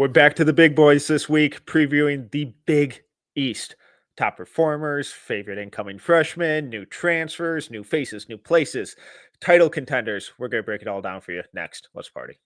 We're back to the big boys this week, previewing the Big East. Top performers, favorite incoming freshmen, new transfers, new faces, new places, title contenders. We're going to break it all down for you next. Let's party.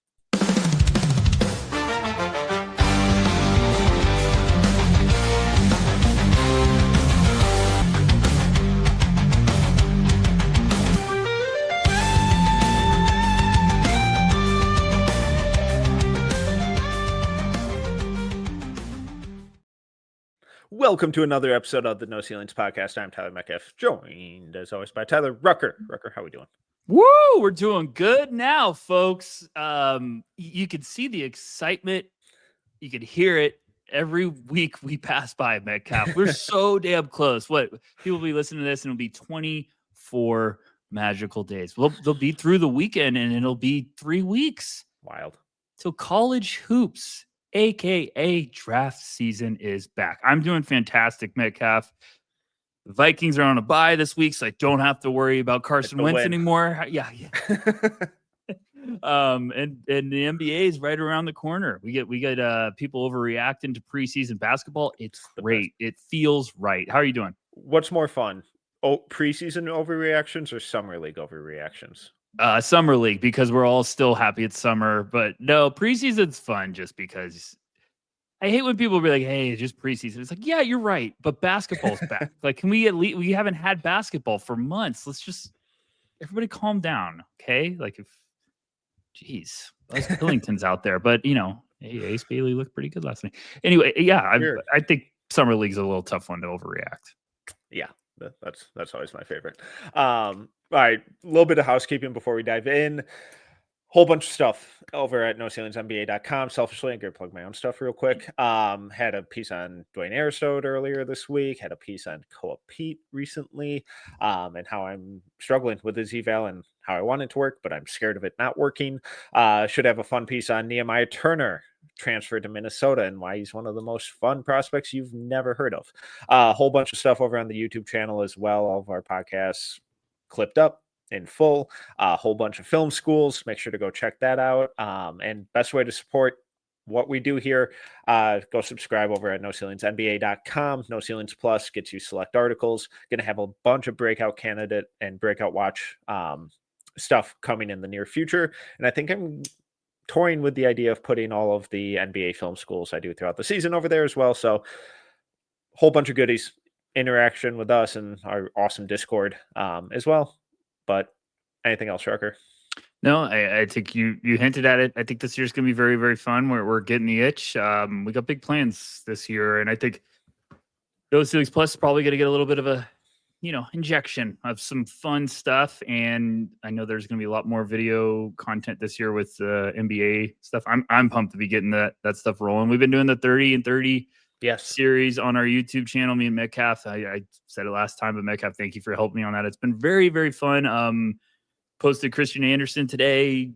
Welcome to another episode of the No Ceilings Podcast. I'm Tyler Metcalf, joined as always by Tyler Rucker. Rucker, how are we doing? Woo! We're doing good now, folks. You can see the excitement. You can hear it every week we pass by, Metcalf. We're so damn close. What people will be listening to this, and it'll be 24 magical days. Well, they'll be through the weekend, and it'll be 3 weeks. Wild. So college hoops, aka draft season, is back. I'm doing fantastic, Metcalf. The Vikings are on a bye this week, so I don't have to worry about Carson Wentz anymore. Yeah. And the NBA is right around the corner. We get people overreacting to preseason basketball. It's great. It feels right. How are you doing? What's more fun? Preseason overreactions or summer league overreactions? Summer league, because we're all still happy it's summer. But no, preseason's fun just because I hate when people be like, hey, just preseason. It's like, yeah, you're right. But basketball's back. Like, can we we haven't had basketball for months. Let's just, everybody calm down. Okay. Like, geez, those Billingtons out there. But, hey, Ace Bailey looked pretty good last night. Anyway, yeah, sure. I think summer league's a little tough one to overreact. Yeah, that's always my favorite. All right, a little bit of housekeeping before we dive in. Whole bunch of stuff over at NoCeilingsNBA.com. Selfishly, I'm going to plug my own stuff real quick. Had a piece on Dwayne Aristode earlier this week. Had a piece on Co-op Pete recently, and how I'm struggling with his eval and how I want it to work, but I'm scared of it not working. Should have a fun piece on Nehemiah Turner, transferred to Minnesota, and why he's one of the most fun prospects you've never heard of. A whole bunch of stuff over on the YouTube channel as well. All of our podcasts clipped up in full, a whole bunch of film schools. Make sure to go check that out. And best way to support what we do here, go subscribe over at NoCeilingsNBA.com. No Ceilings Plus gets you select articles. Going to have a bunch of breakout candidate and breakout watch stuff coming in the near future. And I think I'm toying with the idea of putting all of the NBA film schools I do throughout the season over there as well. So whole bunch of goodies, interaction with us and our awesome Discord as well. But anything else, Rucker? No, I think you hinted at it. I think this year's going to be very, very fun. We're getting the itch. We got big plans this year, and I think No Ceilings Plus is probably going to get a little bit of a, injection of some fun stuff. And I know there's going to be a lot more video content this year with NBA stuff. I'm pumped to be getting that stuff rolling. We've been doing the 30 and 30 series on our YouTube channel. Me and Metcalf. I said it last time, but Metcalf, thank you for helping me on that. It's been very, very fun. Posted Christian Anderson today,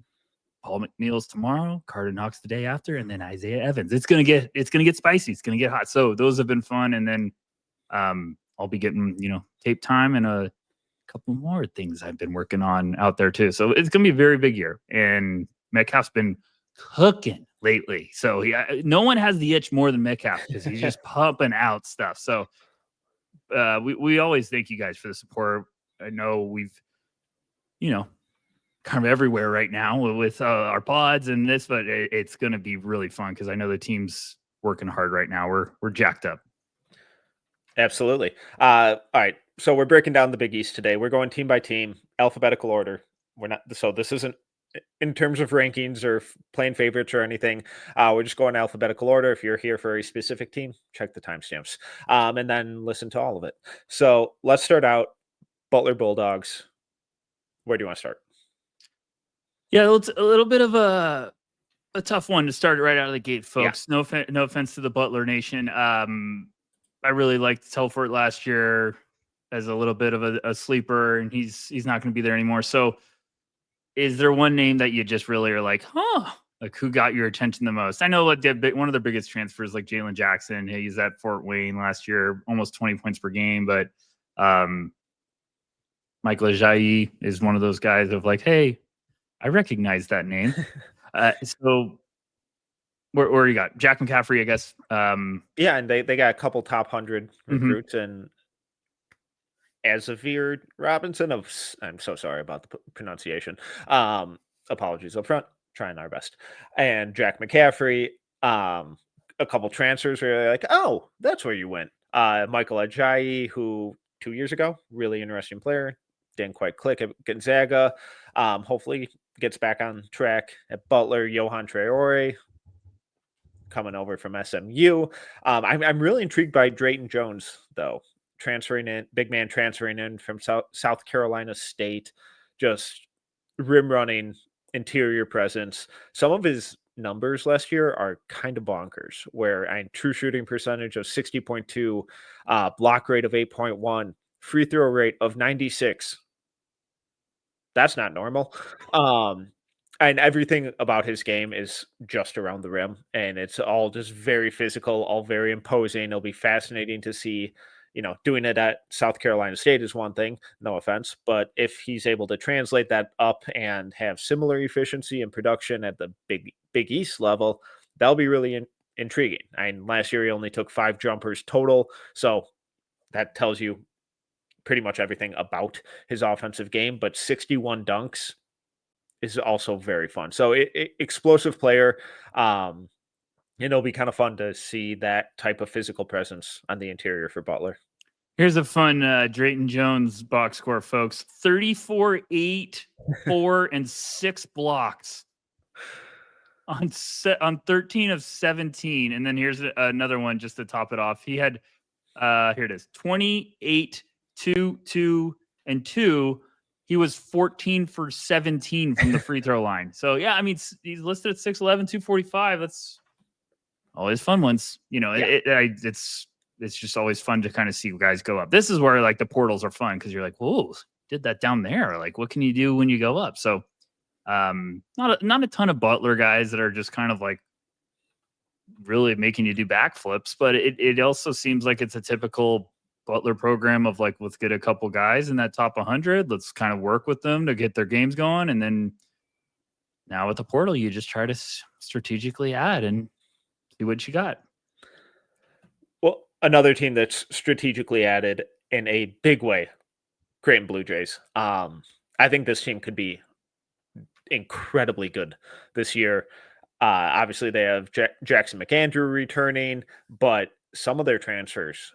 Paul McNeil's tomorrow, Carter Knox the day after, and then Isaiah Evans. It's gonna get spicy. It's gonna get hot. So those have been fun. And then I'll be getting tape time and a couple more things I've been working on out there too. So it's gonna be a very big year. And Metcalf's been cooking lately. So no one has the itch more than Metcalf because he's just pumping out stuff. So we always thank you guys for the support. I know we've, kind of everywhere right now with our pods and this, but it's going to be really fun because I know the team's working hard right now. We're jacked up. Absolutely. All right. So we're breaking down the Big East today. We're going team by team, alphabetical order. So this isn't in terms of rankings or playing favorites or anything. We're just going alphabetical order. If you're here for a specific team, check the timestamps and then listen to all of it. So let's start out Butler Bulldogs. Where do you want to start? Yeah, it's a little bit of a tough one to start right out of the gate, folks. Yeah. No offense to the Butler Nation. I really liked Telfort last year as a little bit of a sleeper, and he's not going to be there anymore. So is there one name that you just really are like, like who got your attention the most? I know one of the biggest transfers, like Jalen Jackson. He's at Fort Wayne last year, almost 20 points per game. But Michael Ajayi is one of those guys of like, hey, I recognize that name. So Where you got Jack McCaffrey, I guess. Yeah, and they got a couple top 100 Mhm. recruits, and Xavier Robinson I'm so sorry about the pronunciation. Apologies up front. Trying our best. And Jack McCaffrey, a couple transfers where they're like, oh, that's where you went. Michael Ajayi, who 2 years ago, really interesting player, didn't quite click at Gonzaga. Hopefully gets back on track at Butler. Johan Traore coming over from SMU. I'm really intrigued by Drayton Jones, though, big man transferring in from South Carolina State, just rim running, interior presence. Some of his numbers last year are kind of bonkers, where true shooting percentage of 60.2, block rate of 8.1, free throw rate of 96. That's not normal. And everything about his game is just around the rim, and it's all just very physical, all very imposing. It'll be fascinating to see, doing it at South Carolina State is one thing, no offense, but if he's able to translate that up and have similar efficiency and production at the Big East level, that'll be really intriguing. Last year he only took 5 jumpers total, so that tells you pretty much everything about his offensive game, but 61 dunks is also very fun. So explosive player. It'll be kind of fun to see that type of physical presence on the interior for Butler. Here's a fun Drayton Jones box score, folks. 34, 8, 4, and 6 blocks on 13 of 17. And then here's another one just to top it off. He had, here it is, 28, 2, 2, and 2. He was 14 for 17 from the free throw line. So, yeah, I mean, he's listed at 6'11", 245. That's always fun ones. It's just always fun to kind of see guys go up. This is where, like, the portals are fun because you're like, whoa, did that down there. Like, what can you do when you go up? So, not a ton of Butler guys that are just kind of, like, really making you do backflips. But it also seems like it's a typical Butler program of, like, let's get a couple guys in that top 100. Let's kind of work with them to get their games going. And then now with the portal, you just try to strategically add and see what you got. Well, another team that's strategically added in a big way, Creighton Blue Jays. I think this team could be incredibly good this year. Obviously, they have Jackson McAndrew returning, but some of their transfers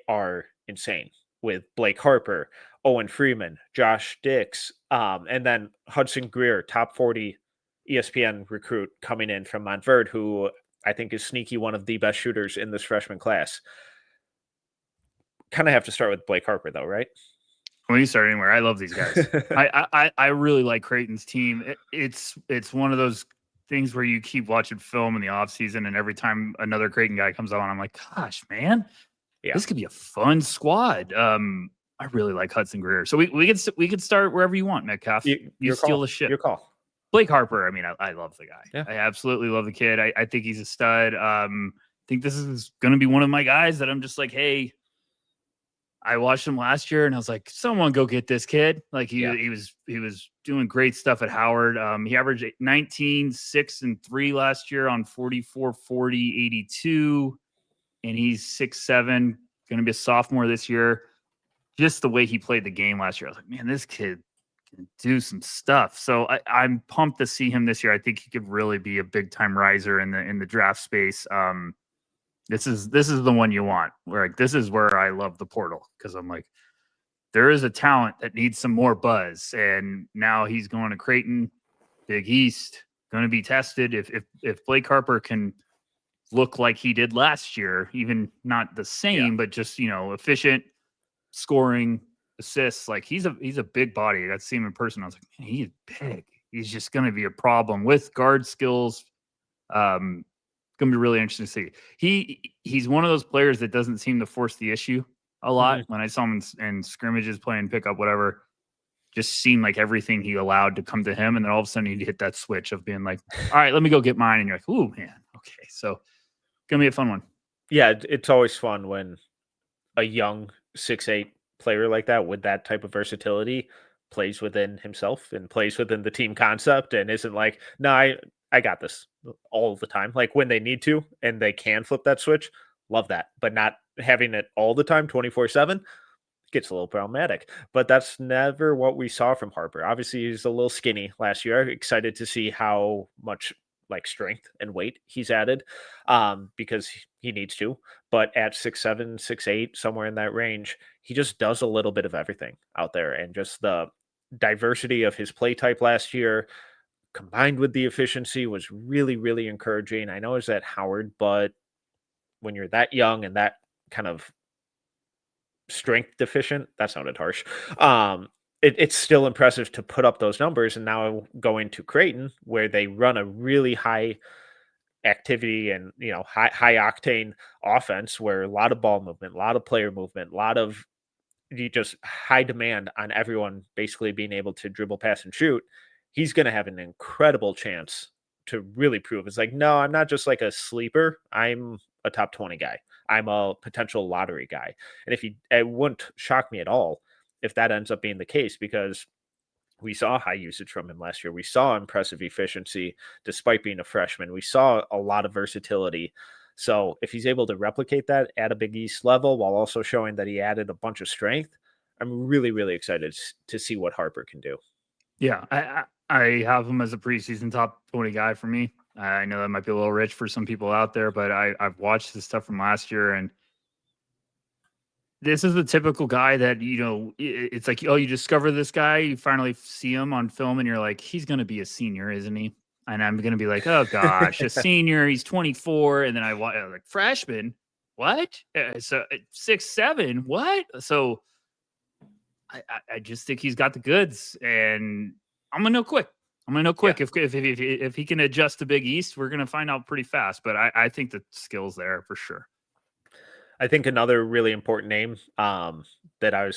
are insane with Blake Harper, Owen Freeman, Josh Dix, and then Hudson Greer, top 40 ESPN recruit coming in from Montverde, who I think is sneaky one of the best shooters in this freshman class. Kind of have to start with Blake Harper, though, right? When you start anywhere, I love these guys. I really like Creighton's team. It's one of those things where you keep watching film in the offseason, and every time another Creighton guy comes on, I'm like, gosh, man, this could be a fun squad. I really like Hudson Greer. So we could start wherever you want, Metcalf. You steal the ship. Your call. Blake Harper, I mean, I love the guy. Yeah. I absolutely love the kid. I think he's a stud. I think this is going to be one of my guys that I'm just like, hey, I watched him last year and I was like, someone go get this kid. Like he was doing great stuff at Howard. He averaged 19, 6, and 3 last year on 44, 40, 82. And he's 6'7", going to be a sophomore this year. Just the way he played the game last year, I was like, man, this kid can do some stuff. So I'm pumped to see him this year. I think he could really be a big time riser in the draft space. This is the one you want. Like, this is where I love the portal, because I'm like, there is a talent that needs some more buzz, and now he's going to Creighton, Big East, going to be tested. If Blake Harper can look like he did last year, even not the same, but just, efficient scoring, assists, like he's a big body. I got to see him in person. I was like, man, he's big. He's just going to be a problem with guard skills. Going to be really interesting to see. He's one of those players that doesn't seem to force the issue a lot. When I saw him in scrimmages, playing pickup, whatever, just seemed like everything he allowed to come to him, and then all of a sudden he'd hit that switch of being like, all right, let me go get mine, and you're like, ooh, man, okay. So gonna be a fun one. Yeah, it's always fun when a young 6'8" player like that with that type of versatility plays within himself and plays within the team concept and isn't like, no, I got this all the time. Like when they need to and they can flip that switch, love that. But not having it all the time, 24/7, gets a little problematic. But that's never what we saw from Harper. Obviously, he's a little skinny last year. Excited to see how much like strength and weight he's added, because he needs to. But at 6'7", 6'8", somewhere in that range, he just does a little bit of everything out there, and just the diversity of his play type last year combined with the efficiency was really, really encouraging. I know it's at Howard, but when you're that young and that kind of strength deficient, that sounded harsh. It's still impressive to put up those numbers. And now going to Creighton, where they run a really high activity and high octane offense, where a lot of ball movement, a lot of player movement, a lot of you just high demand on everyone basically being able to dribble, pass, and shoot. He's going to have an incredible chance to really prove it's like, no, I'm not just like a sleeper. I'm a top 20 guy. I'm a potential lottery guy. And it wouldn't shock me at all if that ends up being the case, because we saw high usage from him last year. We saw impressive efficiency despite being a freshman. We saw a lot of versatility. So if he's able to replicate that at a Big East level while also showing that he added a bunch of strength, I'm really, really excited to see what Harper can do. Yeah, I have him as a preseason top 20 guy for me. I know that might be a little rich for some people out there, but I've watched the stuff from last year, and this is the typical guy that, it's like, oh, you discover this guy, you finally see him on film, and you're like, he's going to be a senior, isn't he? And I'm going to be like, oh gosh, a senior, he's 24. And then I watch like freshman, what? So 6'7", what? So I just think he's got the goods, and I'm going to know quick. Yeah. If he can adjust to Big East, we're going to find out pretty fast. But I think the skill's there for sure. I think another really important name that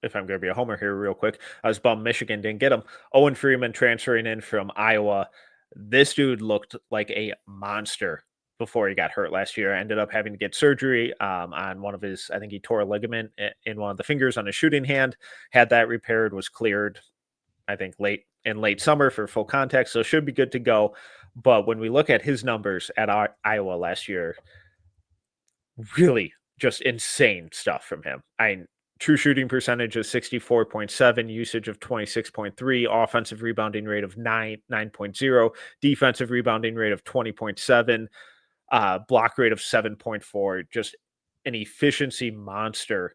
if I'm going to be a homer here real quick, I was bummed Michigan didn't get him. Owen Freeman transferring in from Iowa. This dude looked like a monster before he got hurt last year. Ended up having to get surgery on one of his, I think he tore a ligament in one of the fingers on his shooting hand, had that repaired, was cleared, I think late summer for full contact. So should be good to go. But when we look at his numbers at Iowa last year, really just insane stuff from him. True shooting percentage of 64.7, usage of 26.3, offensive rebounding rate of 9.0, defensive rebounding rate of 20.7, block rate of 7.4, just an efficiency monster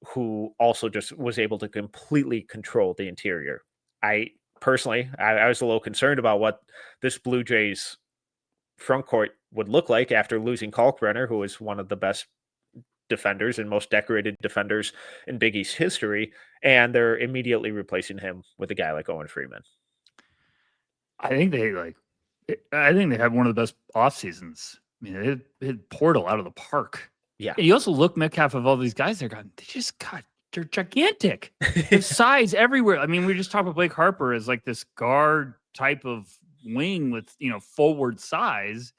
who also just was able to completely control the interior. I personally was a little concerned about what this Blue Jays front court would look like after losing Kalkbrenner, who is one of the best defenders and most decorated defenders in Big East history, and they're immediately replacing him with a guy like Owen Freeman. I think they have one of the best off seasons. I mean, it hit Portal out of the park. Yeah. And you also look Metcalf of all these guys they're gigantic. There's size everywhere. I mean, we just talked about Blake Harper as like this guard type of wing with, forward size.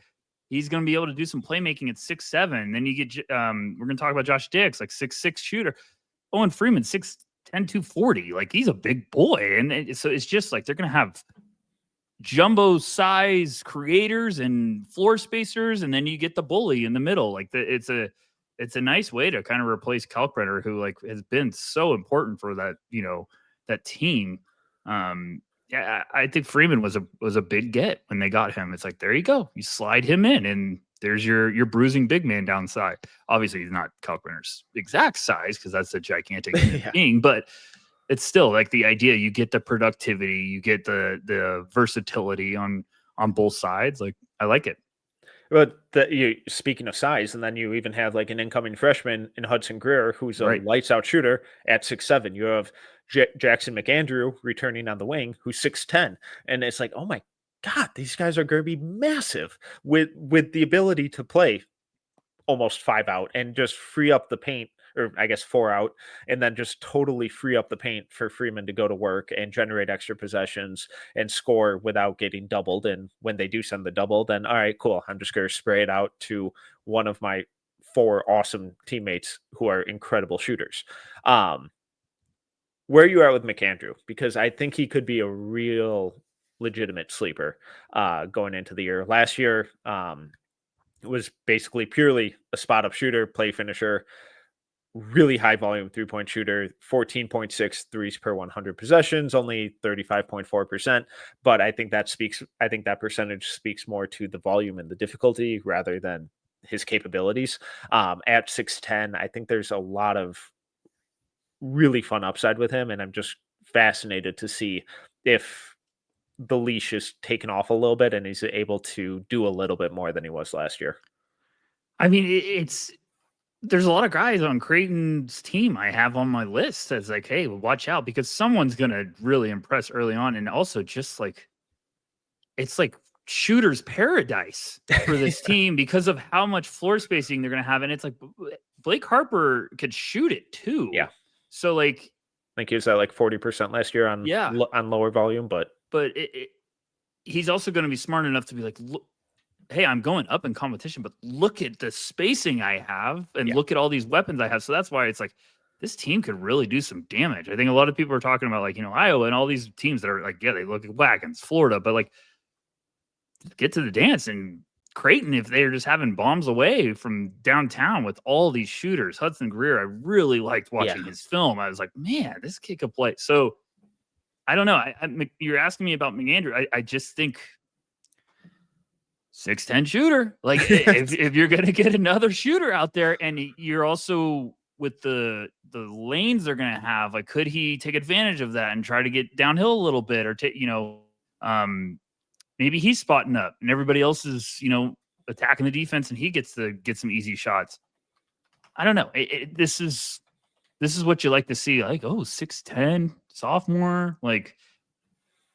He's going to be able to do some playmaking at 6'7". Then you get, we're going to talk about Josh Dix, like 6'6" shooter. Owen Freeman, 6'10", 240. Like, he's a big boy. And so it's just like they're going to have jumbo size creators and floor spacers. And then you get the bully in the middle. Like, it's a nice way to kind of replace Kalkbrenner, who like has been so important for that, that team. Yeah, I think Freeman was a big get when they got him. It's like, there you go. You slide him in, and there's your bruising big man downside. Obviously, he's not Kalkbrenner's exact size because that's a gigantic being, but it's still like the idea. You get the productivity, you get the versatility on both sides. Like, I like it. But speaking of size, and then you even have like an incoming freshman in Hudson Greer, who's a lights out shooter at 6'7". You have Jackson McAndrew returning on the wing, who's 6'10", and it's like, oh my God, these guys are going to be massive with the ability to play almost 5 out and just free up the paint, or I guess 4 out, and then just totally free up the paint for Freeman to go to work and generate extra possessions and score without getting doubled. And when they do send the double, then all right, cool. I'm just going to spray it out to one of my 4 awesome teammates who are incredible shooters. Where you are with McAndrew, because I think he could be a real legitimate sleeper going into the year. Last year was basically purely a spot up shooter, play finisher, really high volume 3-point shooter, 14.6 threes per 100 possessions, only 35.4%. But I think that percentage speaks more to the volume and the difficulty rather than his capabilities. At 6'10", I think there's a lot of really fun upside with him. And I'm just fascinated to see if the leash is taken off a little bit and he's able to do a little bit more than he was last year. I mean, there's a lot of guys on Creighton's team I have on my list that's like, hey, watch out because someone's going to really impress early on. And also just like, it's like shooter's paradise for this team because of how much floor spacing they're going to have. And it's like Blake Harper could shoot it too. Yeah. So like, I think he was at like 40% last year on lower volume, but he's also going to be smart enough to be like, look, hey, I'm going up in competition, but look at the spacing I have and look at all these weapons I have. So that's why it's like this team could really do some damage. I think a lot of people are talking about like, Iowa and all these teams that are like, yeah, they look at wagons, Florida, but like get to the dance. And Creighton, if they're just having bombs away from downtown with all these shooters, Hudson Greer, I really liked watching his film. I was like, man, this kid could play. So I don't know. You're asking me about McAndrew. I just think 6'10" shooter. Like if you're going to get another shooter out there and you're also with the lanes they're going to have, like, could he take advantage of that and try to get downhill a little bit or maybe he's spotting up and everybody else is, attacking the defense and he gets to get some easy shots. I don't know. This is what you like to see. Like, 6'10" sophomore, like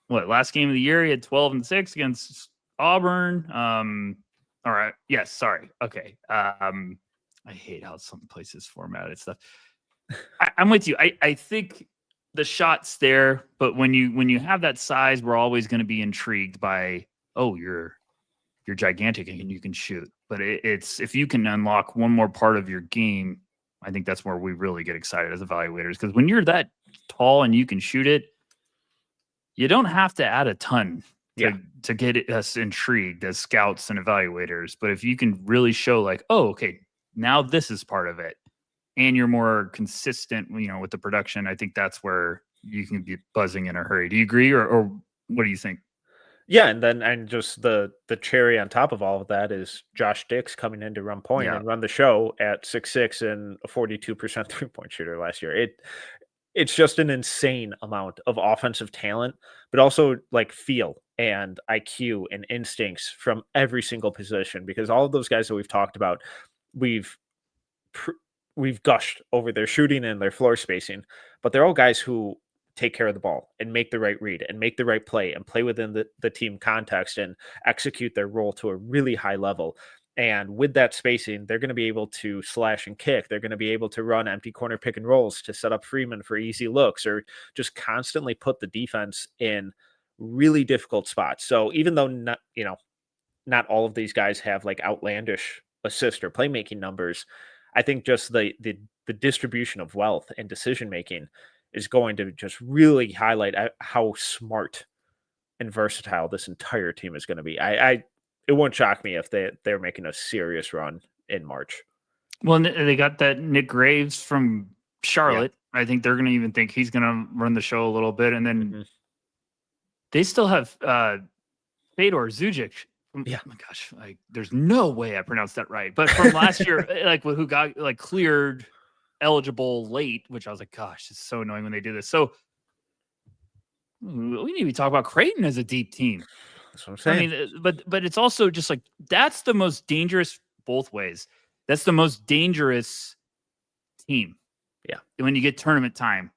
what, last game of the year, he had 12 and 6 against Auburn. All right. Yes. Sorry. Okay. I hate how some places formatted stuff. I'm with you. I think the shot's there, but when you have that size, we're always going to be intrigued by, you're gigantic and you can shoot. But it's if you can unlock one more part of your game, I think that's where we really get excited as evaluators. Because when you're that tall and you can shoot it, you don't have to add a ton to get us intrigued as scouts and evaluators. But if you can really show like, okay, now this is part of it, and you're more consistent, with the production, I think that's where you can be buzzing in a hurry. Do you agree, or what do you think? Yeah, and just the cherry on top of all of that is Josh Dix coming in to run point and run the show at 6'6" and a 42% 3-point shooter last year. It's just an insane amount of offensive talent, but also like feel and IQ and instincts from every single position, because all of those guys that we've talked about, we've gushed over their shooting and their floor spacing, but they're all guys who take care of the ball and make the right read and make the right play and play within the team context and execute their role to a really high level. And with that spacing, they're going to be able to slash and kick. They're going to be able to run empty corner pick and rolls to set up Freeman for easy looks, or just constantly put the defense in really difficult spots. So even though not all of these guys have like outlandish assist or playmaking numbers, I think just the distribution of wealth and decision making is going to just really highlight how smart and versatile this entire team is going to be. It won't shock me if they're making a serious run in March. Well, they got that Nick Graves from Charlotte. Yeah. I think they're going to even think he's going to run the show a little bit. And then they still have Fedor Zujic. Yeah. Oh my gosh. Like, there's no way I pronounced that right. But from last year, like who got like cleared eligible late, which I was like, gosh, it's so annoying when they do this. So we need to talk about Creighton as a deep team. That's what I'm saying. I mean, but it's also just like, that's the most dangerous both ways. That's the most dangerous team. Yeah. When you get tournament time,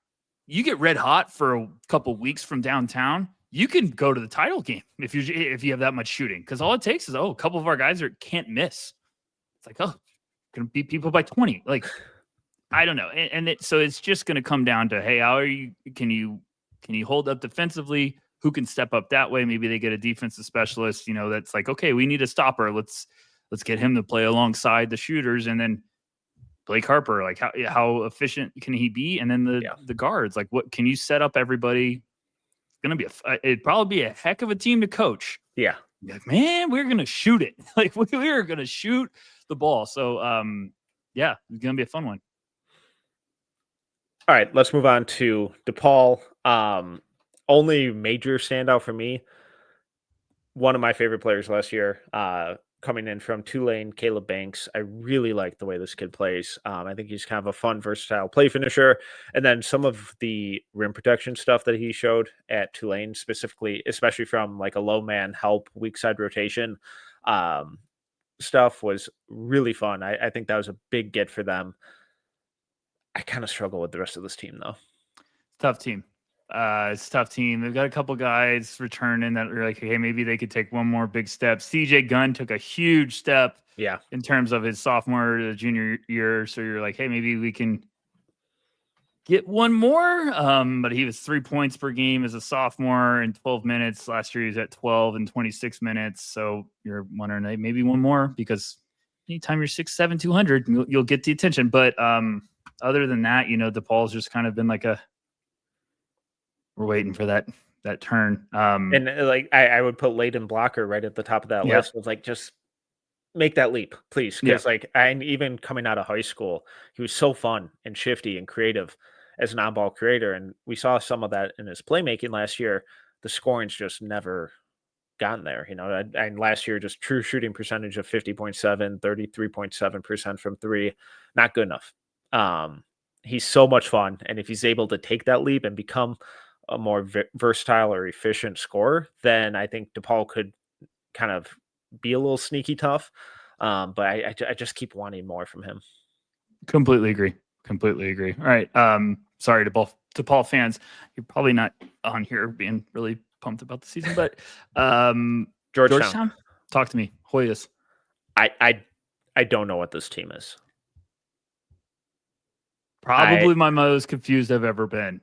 you get red hot for a couple weeks from downtown, you can go to the title game if you have that much shooting. Because all it takes is, a couple of our guys can't miss. It's like, gonna beat people by 20. Like, I don't know. So it's just gonna come down to, hey, how are you? Can you hold up defensively? Who can step up that way? Maybe they get a defensive specialist, that's like, okay, we need a stopper. Let's get him to play alongside the shooters. And then Blake Harper, like how efficient can he be? And then the guards, like what can you set up everybody gonna be it'd probably be a heck of a team to coach. Yeah. Like, man, we're gonna shoot it. Like we are gonna shoot the ball. So yeah, it's gonna be a fun one. All right, let's move on to DePaul. Only major standout for me, one of my favorite players last year, coming in from Tulane, Caleb Banks. I really like the way this kid plays. I think he's kind of a fun, versatile play finisher. And then some of the rim protection stuff that he showed at Tulane, specifically, especially from like a low man help, weak side rotation stuff, was really fun. I think that was a big get for them. I kind of struggle with the rest of this team, though. Tough team. It's a tough team. They've got a couple guys returning that are like, hey, maybe they could take one more big step. CJ Gunn took a huge step in terms of his sophomore to junior year. So you're like, hey, maybe we can get one more. But he was 3 points per game as a sophomore in 12 minutes. Last year he was at 12 and 26 minutes. So you're wondering, hey, maybe one more, because anytime you're 6'7", 200, you'll get the attention. But other than that, DePaul's just kind of been like we're waiting for that turn. And like I would put Layden Blocker right at the top of that list. It was like, just make that leap, please. Because even coming out of high school, he was so fun and shifty and creative as an on-ball creator. And we saw some of that in his playmaking last year. The scoring's just never gotten there. And last year, just true shooting percentage of 50.7, 33.7% from three. Not good enough. He's so much fun. And if he's able to take that leap and become a more versatile or efficient scorer, then I think DePaul could kind of be a little sneaky tough. But I just keep wanting more from him. Completely agree. All right. Sorry to DePaul fans. You're probably not on here being really pumped about the season, but Georgetown, talk to me. Hoyas. I don't know what this team is. Probably my most confused I've ever been.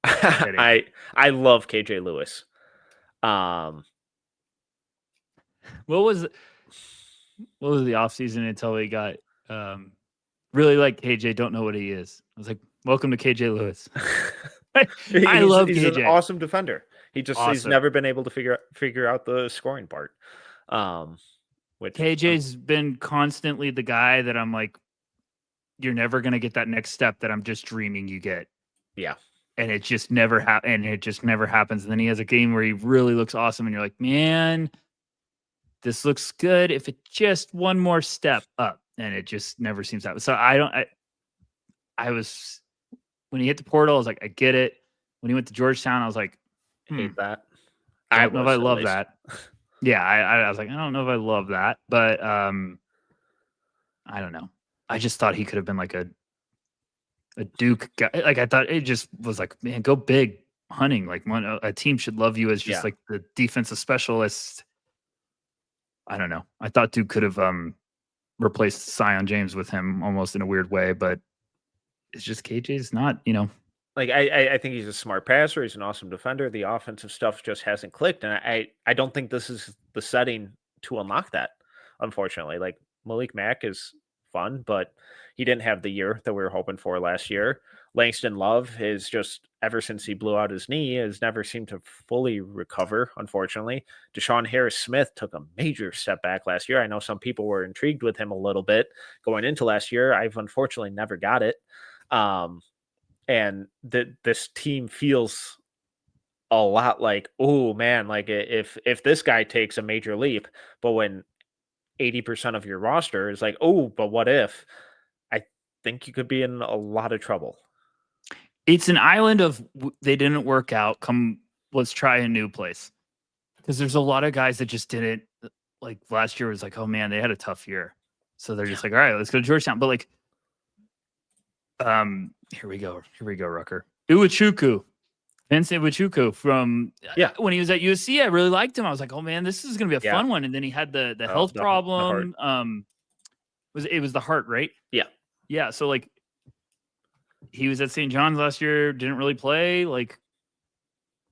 I love KJ Lewis. What was the offseason until we got really like KJ? Don't know what he is. I was like, welcome to KJ Lewis. I love KJ. He's an awesome defender. He's never been able to figure out the scoring part. Which KJ's been constantly the guy that I'm like, you're never gonna get that next step that I'm just dreaming you get. Yeah. And it just never happens. And then he has a game where he really looks awesome, and you're like, man, this looks good if it just one more step up, and it just never seems to happen. So I was, when he hit the portal, I was like, I get it. When he went to Georgetown, I was like, hate that. I don't know if I love that. Yeah, I was like, I don't know if I love that, but I don't know. I just thought he could have been like a Duke guy. Like, I thought it just was like, man, go big hunting. Like, a team should love you as just like the defensive specialist. I don't know. I thought Duke could have replaced Zion James with him almost in a weird way, but it's just KJ's not, Like, I think he's a smart passer. He's an awesome defender. The offensive stuff just hasn't clicked. And I don't think this is the setting to unlock that, unfortunately. Like, Malik Mack is fun, but he didn't have the year that we were hoping for last year. Langston Love is just, ever since he blew out his knee, has never seemed to fully recover, unfortunately. Deshaun Harris-Smith took a major step back last year. I know some people were intrigued with him a little bit going into last year. I've unfortunately never got it. And this team feels a lot like, oh man, like if this guy takes a major leap, but when 80% of your roster is like, oh, but what if? I think you could be in a lot of trouble. It's an island of they didn't work out. Let's try a new place. Because there's a lot of guys that just didn't. Like, last year was like, oh man, they had a tough year. So they're just like, all right, let's go to Georgetown. But like, here we go, Rucker. Vincent Iwuchukwu from when he was at USC, I really liked him. I was like, oh man, this is gonna be a fun one. And then he had the health problem. It was the heart, right? Yeah. So like, he was at St. John's last year, didn't really play. Like,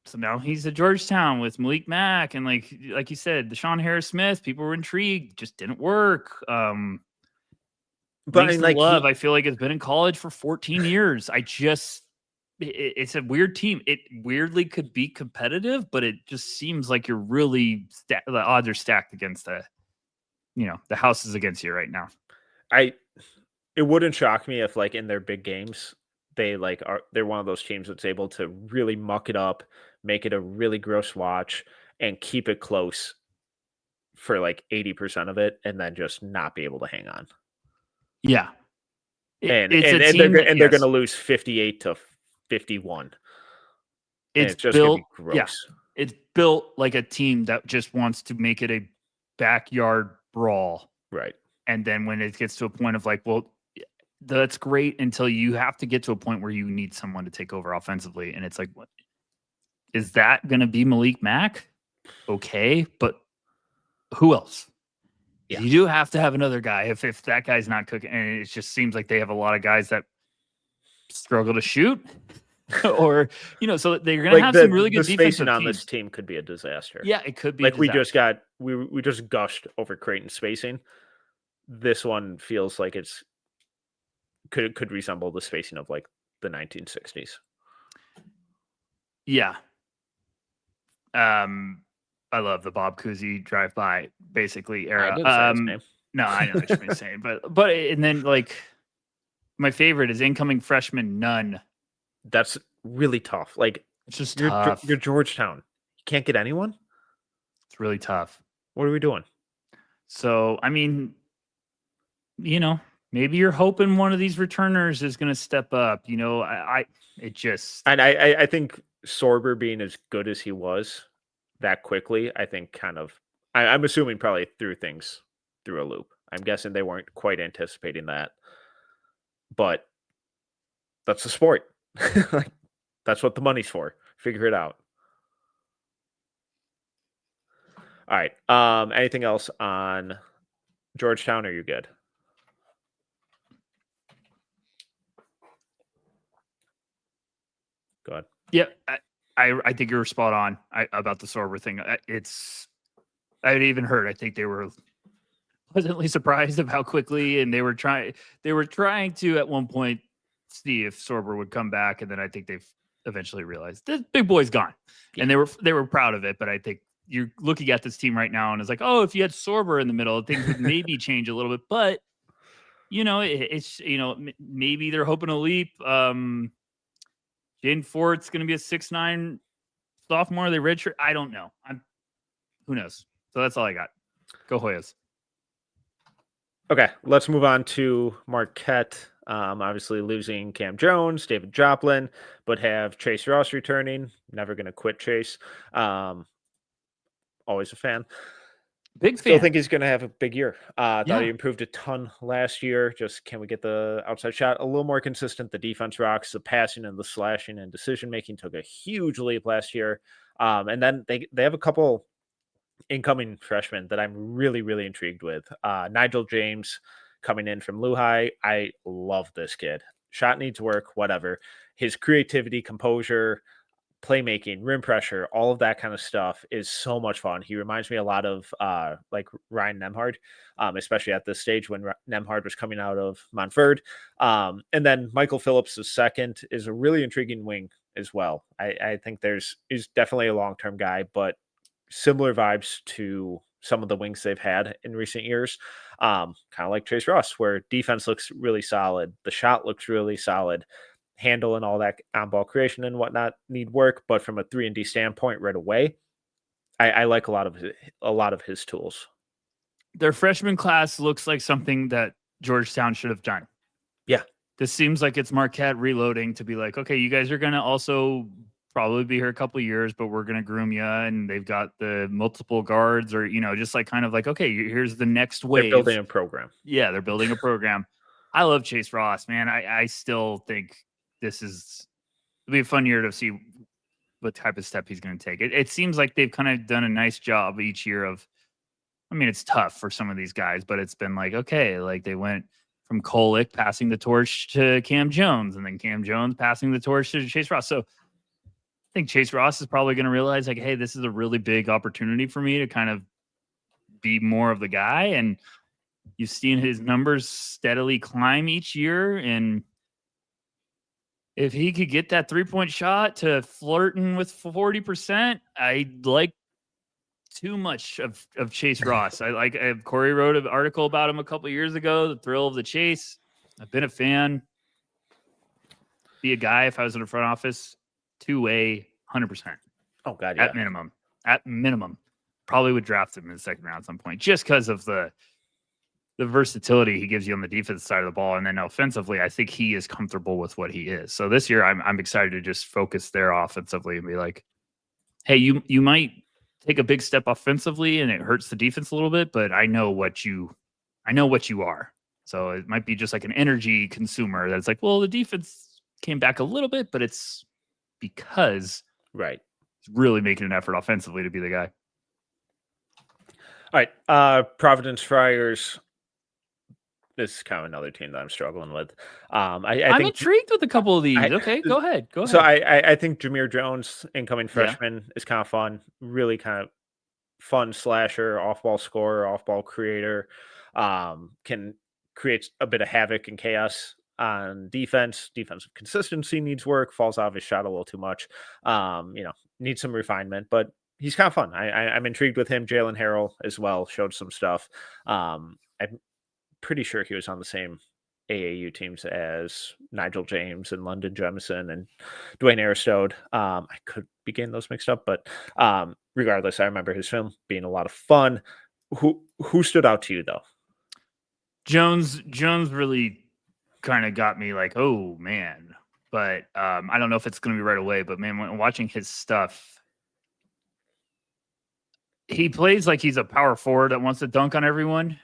so now he's at Georgetown with Malik Mack, and like you said, Deshaun Harris-Smith. People were intrigued, just didn't work. But like, Love, I feel like has been in college for 14 years. I just it's a weird team. It weirdly could be competitive, but it just seems like you're really the odds are stacked against the house is against you right now. It wouldn't shock me if like in their big games they're one of those teams that's able to really muck it up, make it a really gross watch, and keep it close for like 80% of it, and then just not be able to hang on. Yeah, And it's a and team they're going to lose 58-51. And it's it's just going to built. be gross. Yeah, it's built like a team that just wants to make it a backyard brawl. Right. And then when it gets to a point of like, well, that's great until you have to get to a point where you need someone to take over offensively. And it's like, what is that going to be? Malik Mack? Okay. But who else? Yeah. You do have to have another guy if that guy's not cooking. And it just seems like they have a lot of guys that struggle to shoot or, so they're going to have some really good defensive spacing on teams. this team could be a disaster. Yeah, it could be. Like we just gushed over Creighton spacing. This one feels like it's could resemble the spacing of like the 1960s. Yeah. I love the Bob Cousy drive-by basically era. I didn't say his name. No, I know what you're saying, but and then like my favorite is incoming freshman Nunn. That's really tough. Like it's just tough. You're Georgetown. You can't get anyone. It's really tough. What are we doing? So I mean, maybe you're hoping one of these returners is going to step up. I think Sorber being as good as he was that quickly, I think I'm assuming probably threw things through a loop. I'm guessing they weren't quite anticipating that, but that's the sport. Like, that's what the money's for. Figure it out. All right. Anything else on Georgetown? Or are you good? Go ahead. Yeah, I think you're spot on about the Sorber thing. I'd even heard. I think they were pleasantly surprised of how quickly, and they were trying to at one point see if Sorber would come back, and then I think they've eventually realized this big boy's gone, and they were proud of it. But I think you're looking at this team right now, and it's like, oh, if you had Sorber in the middle, things would maybe change a little bit. But it's maybe they're hoping to leap. Jaden Fort's going to be a 6'9" sophomore. They redshirt. I don't know. Who knows? So that's all I got. Go Hoyas. Okay, let's move on to Marquette. Obviously losing Cam Jones, David Joplin, but have Chase Ross returning. Never going to quit Chase. Always a fan. Big fan. Still think he's going to have a big year. Thought he improved a ton last year. Just can we get the outside shot a little more consistent? The defense rocks, the passing and the slashing and decision making took a huge leap last year. And then they have a couple incoming freshmen that I'm really, really intrigued with. Nigel James coming in from Lehigh. I love this kid. Shot needs work, whatever. His creativity, composure, playmaking, rim pressure, all of that kind of stuff is so much fun. He reminds me a lot of like Ryan Nembhard, especially at this stage when Nembhard was coming out of Montford. And then Michael Phillips II is a really intriguing wing as well. I think is definitely a long-term guy, but similar vibes to some of the wings they've had in recent years. Kind of like Chase Ross, where defense looks really solid. The shot looks really solid. Handle and all that on-ball creation and whatnot need work, but from a 3-and-D standpoint right away, I like a lot of his tools. Their freshman class looks like something that Georgetown should have done. Yeah. This seems like it's Marquette reloading to be like, okay, you guys are going to also probably be here a couple of years, but we're going to groom you. And they've got the multiple guards or, just like kind of like, okay, here's the next wave. They're building a program. Yeah, they're building a program. I love Chase Ross, man. I still think it'll be a fun year to see what type of step he's going to take. It seems like they've kind of done a nice job each year of, I mean, it's tough for some of these guys, but it's been like, okay, like they went from Kolek passing the torch to Cam Jones and then Cam Jones passing the torch to Chase Ross. So I think Chase Ross is probably going to realize like, hey, this is a really big opportunity for me to kind of be more of the guy. And you've seen his numbers steadily climb each year. And if he could get that 3-point shot to flirting with 40%, I like too much of Chase Ross. Corey wrote an article about him a couple years ago, The Thrill of the Chase. I've been a fan. Be a guy if I was in the front office, 2-way, 100%. Oh, God, yeah. At minimum. Probably would draft him in the second round at some point just because of the versatility he gives you on the defensive side of the ball. And then offensively, I think he is comfortable with what he is. So this year, I'm excited to just focus there offensively and be like, hey, you might take a big step offensively and it hurts the defense a little bit, but I know what you are. So it might be just like an energy consumer that's like, well, the defense came back a little bit, but it's because right, he's really making an effort offensively to be the guy. All right, Providence Friars. This is kind of another team that I'm struggling with. I'm intrigued with a couple of these. Okay, go ahead. So I think Jameer Jones, incoming freshman, is kind of fun. Really kind of fun slasher, off-ball scorer, off-ball creator. Can create a bit of havoc and chaos on defense. Defensive consistency needs work. Falls out of his shot a little too much. Needs some refinement, but he's kind of fun. I'm intrigued with him. Jalen Harrell as well showed some stuff. I'm pretty sure he was on the same AAU teams as Nigel James and London Jemison and Dwayne Aristode. I could be getting those mixed up, but regardless, I remember his film being a lot of fun. Who stood out to you though? Jones really kind of got me like, oh man. But I don't know if it's going to be right away. But man, when watching his stuff, he plays like he's a power forward that wants to dunk on everyone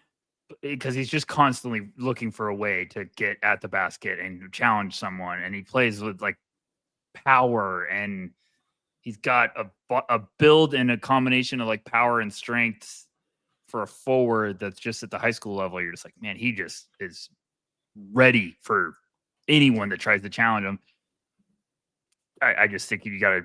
because he's just constantly looking for a way to get at the basket and challenge someone. And he plays with like power, and he's got a build and a combination of like power and strength for a forward that's just at the high school level. You're just like, man, he just is ready for anyone that tries to challenge him. I just think you got to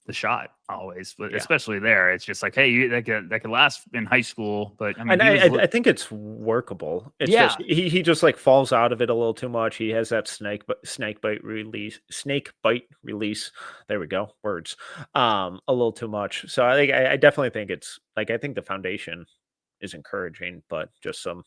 the shot always, but especially there, it's just like, hey, that could last in high school, but I mean, I think it's workable. It's just he just like falls out of it a little too much. He has that snake bite release. There we go, words. A little too much. So I definitely think it's like I think the foundation is encouraging, but just some.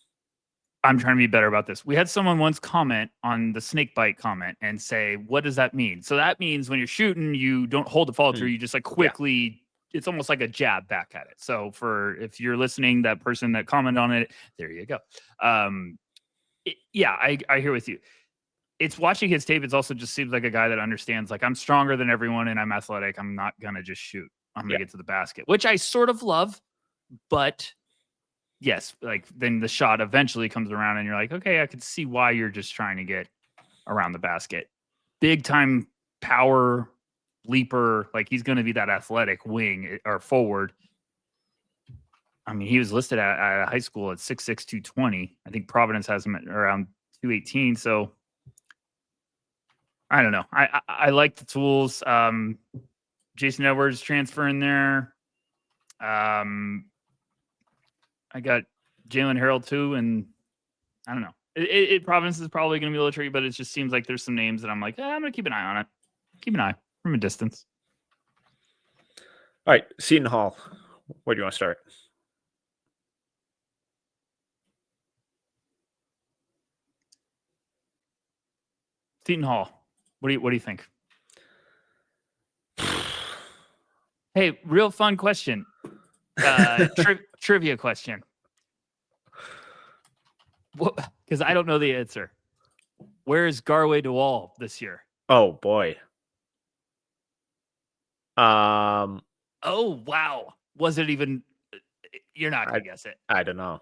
I'm trying to be better about this. We had someone once comment on the snake bite comment and say, what does that mean? So that means when you're shooting, you don't hold the follow through. You just like quickly, it's almost like a jab back at it. So if you're listening, that person that commented on it, there you go. I hear with you. It's watching his tape. It also just seems like a guy that understands, like, I'm stronger than everyone and I'm athletic. I'm not going to just shoot. I'm going to get to the basket, which I sort of love, but yes, like then the shot eventually comes around and you're like, okay, I could see why you're just trying to get around the basket. Big time power leaper. Like he's going to be that athletic wing or forward. I mean, he was listed at high school at 6'6", 220. I think Providence has him at around 218. So I don't know. I like the tools. Jason Edwards transferring there. I got Jalen Harrell too, and I don't know. Providence is probably going to be a little tricky, but it just seems like there's some names that I'm like, I'm going to keep an eye on it. Keep an eye from a distance. All right, Seton Hall. Where do you want to start? Seton Hall. What do you think? Hey, real fun question. Trivia question. Because I don't know the answer. Where is Garway DeWall this year? Oh boy. Oh wow. Was it even? You're not gonna guess it. I don't know.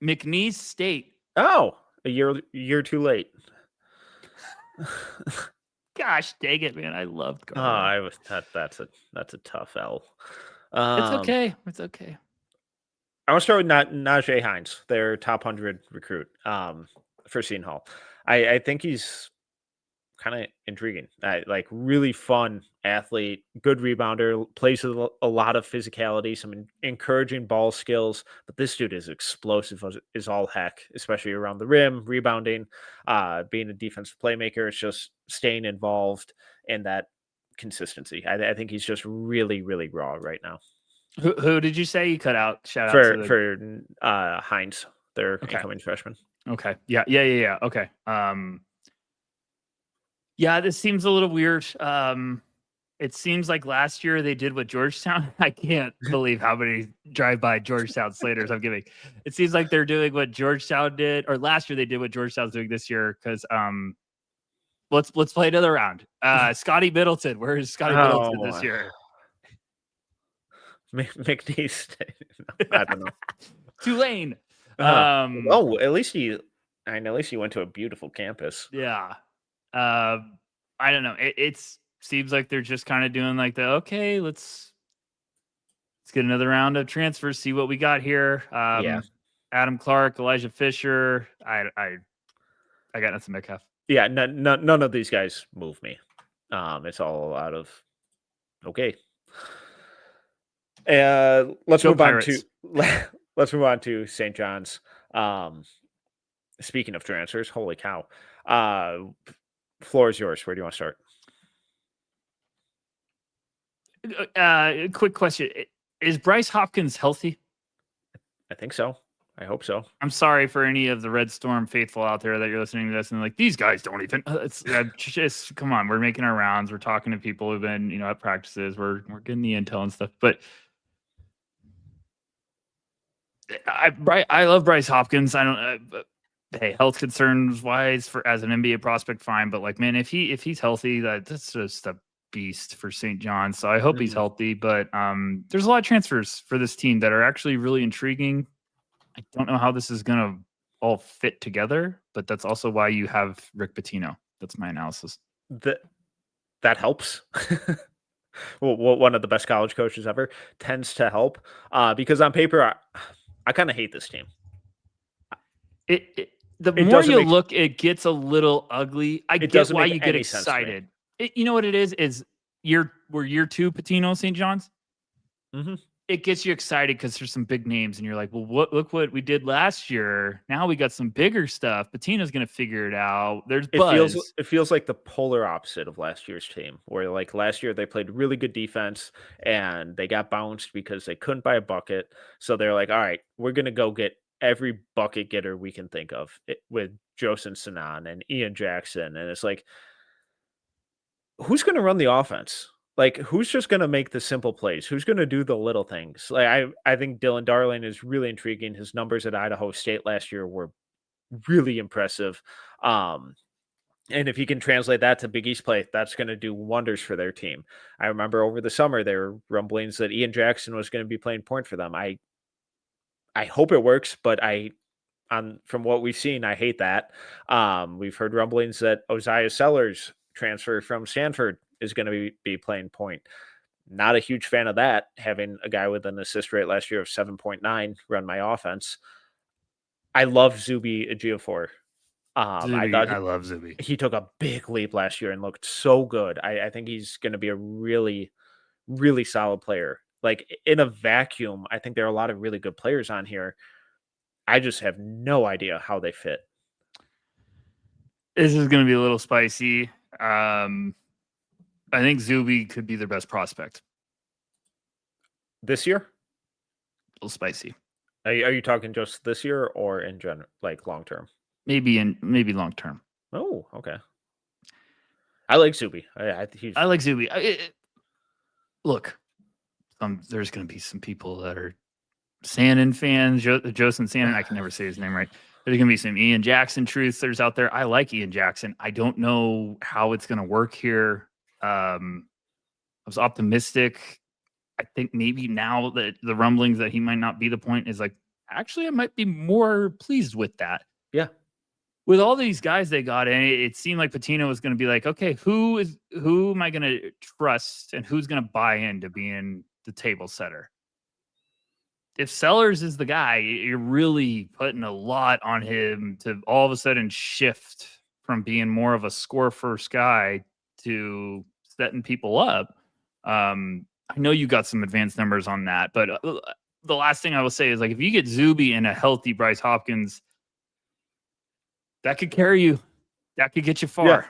McNeese State. Oh, a year too late. Gosh dang it, man! I loved Garway. That's a tough L. It's okay. It's okay. I want to start with Najee Hines, their top 100 recruit for Seton Hall. I think he's kind of intriguing. Like really fun athlete, good rebounder, plays with a lot of physicality, some encouraging ball skills. But this dude is explosive is all heck, especially around the rim, rebounding, being a defensive playmaker. It's just staying involved and that consistency. I think he's just really, really raw right now. Who did you say you cut out? Shout out to For Hines, their incoming freshman. Okay. Yeah. Okay. Yeah, this seems a little weird. It seems like last year they did what Georgetown. I can't believe how many drive-by Georgetown Slaters I'm giving. It seems like they're doing what Georgetown did, or last year they did what Georgetown's doing this year. Because let's play another round. Scotty Middleton. Where is Scotty Middleton this year? McNeese. I don't know. Tulane. At least he went to a beautiful campus. Yeah. I don't know. It seems like they're just kind of doing like okay, let's get another round of transfers, see what we got here. Adam Clark, Elijah Fisher. I got nothing, Metcalf. Yeah, none of these guys move me. It's all out of okay. Let's move on to St. John's. Speaking of transfers, holy cow. Floor is yours. Where do you want to start? Quick question. Is Bryce Hopkins healthy? I think so. I hope so. I'm sorry for any of the Red Storm faithful out there that you're listening to this and like, these guys don't even, just come on. We're making our rounds. We're talking to people who've been, at practices. We're getting the intel and stuff, but I love Bryce Hopkins. I don't, hey, health concerns wise as an NBA prospect, fine. But like, man, if he's healthy, that's just a beast for St. John's. So I hope he's healthy. But there's a lot of transfers for this team that are actually really intriguing. I don't know how this is gonna all fit together, but that's also why you have Rick Pitino. That's my analysis. That helps. Well, one of the best college coaches ever tends to help because on paper, I kind of hate this team. The more you look, it gets a little ugly. I get why you get excited. You know what it is we're year 2 Pitino St. John's. Mm-hmm. It gets you excited because there's some big names, and you're like, well, look what we did last year. Now we got some bigger stuff. Pitino's going to figure it out. There's buzz. It feels like the polar opposite of last year's team, where like last year they played really good defense and they got bounced because they couldn't buy a bucket. So they're like, all right, we're going to go get every bucket getter we can think of with Josen Sanan and Ian Jackson. And it's like, who's going to run the offense? Like, who's just going to make the simple plays? Who's going to do the little things? Like, I think Dylan Darling is really intriguing. His numbers at Idaho State last year were really impressive. And if he can translate that to Big East play, that's going to do wonders for their team. I remember over the summer, there were rumblings that Ian Jackson was going to be playing point for them. I hope it works, but from what we've seen, I hate that. We've heard rumblings that Osiah Sellers transfer from Stanford is going to be playing point. Not a huge fan of that, having a guy with an assist rate last year of 7.9 run my offense. I love Zuby Ejiofor. I love Zuby. He took a big leap last year and looked so good. I think he's going to be a really, really solid player. Like in a vacuum, I think there are a lot of really good players on here. I just have no idea how they fit. This is going to be a little spicy. I think Zuby could be their best prospect this year. A little spicy. Are you talking just this year or in general, like long term? Maybe long term. Oh, okay. I like Zuby. I like Zuby. Look, there's going to be some people that are Sannon fans, Josen Sannon. I can never say his name right. There's going to be some Ian Jackson truthers out there. I like Ian Jackson. I don't know how it's going to work here. I was optimistic. I think maybe now that the rumblings that he might not be the point is like, actually, I might be more pleased with that. Yeah. With all these guys they got in, it seemed like Pitino was going to be like, okay, who am I going to trust and who's going to buy into being the table setter? If Sellers is the guy, you're really putting a lot on him to all of a sudden shift from being more of a score first guy to setting people up. I know you got some advanced numbers on that, but the last thing I will say is, like, if you get Zuby and a healthy Bryce Hopkins, that could carry you. That could get you far. Yeah,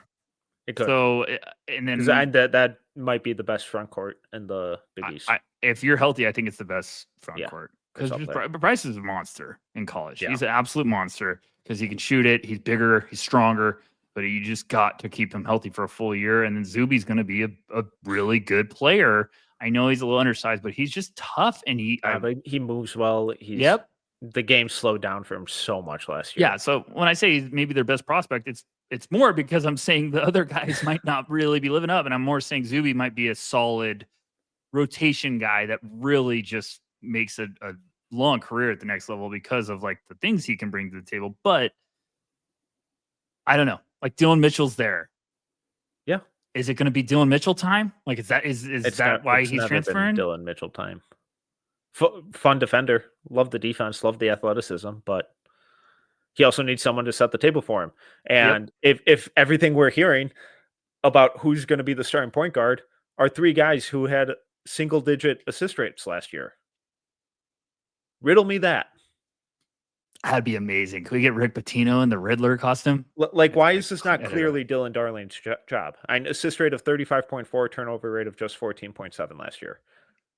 it could. So, and then that might be the best front court in the Big East. If you're healthy, I think it's the best front court, it's because up there. Bryce is a monster in college. Yeah. He's an absolute monster because he can shoot it. He's bigger. He's stronger. But you just got to keep him healthy for a full year. And then Zuby's going to be a really good player. I know he's a little undersized, but he's just tough. And but he moves well. Yep. The game slowed down for him so much last year. Yeah. So when I say maybe their best prospect, it's more because I'm saying the other guys might not really be living up. And I'm more saying Zuby might be a solid rotation guy that really just makes a long career at the next level because of, like, the things he can bring to the table. But I don't know. Like, Dylan Mitchell's there. Yeah. Is it going to be Dylan Mitchell time? Like, is that why he's transferring? Dylan Mitchell time. Fun defender. Love the defense. Love the athleticism. But he also needs someone to set the table for him. And if everything we're hearing about who's going to be the starting point guard are three guys who had single-digit assist rates last year, riddle me that. That'd be amazing. Can we get Rick Pitino in the Riddler costume? Like, why is this not clearly Dylan Darling's job? An assist rate of 35.4, turnover rate of just 14.7 last year.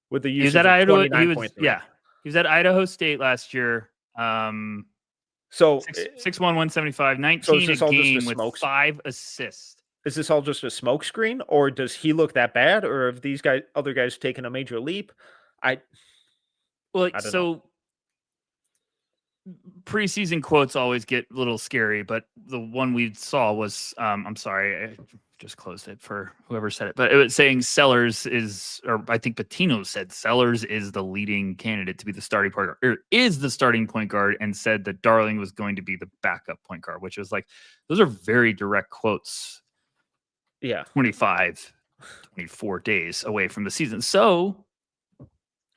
With the use of Idaho, 29.3. He was at Idaho State last year. So 6'1", 175, 19 a game with 5 assists. Is this all just a smokescreen, or does he look that bad, or have these other guys taken a major leap? I don't know. Preseason quotes always get a little scary, but the one we saw was, I'm sorry, I just closed it for whoever said it, but it was saying Sellers is, or I think Pitino said Sellers is the leading candidate to be the starting point guard, or is the starting point guard, and said that Darling was going to be the backup point guard, which was like, those are very direct quotes. Yeah. 24 days away from the season. So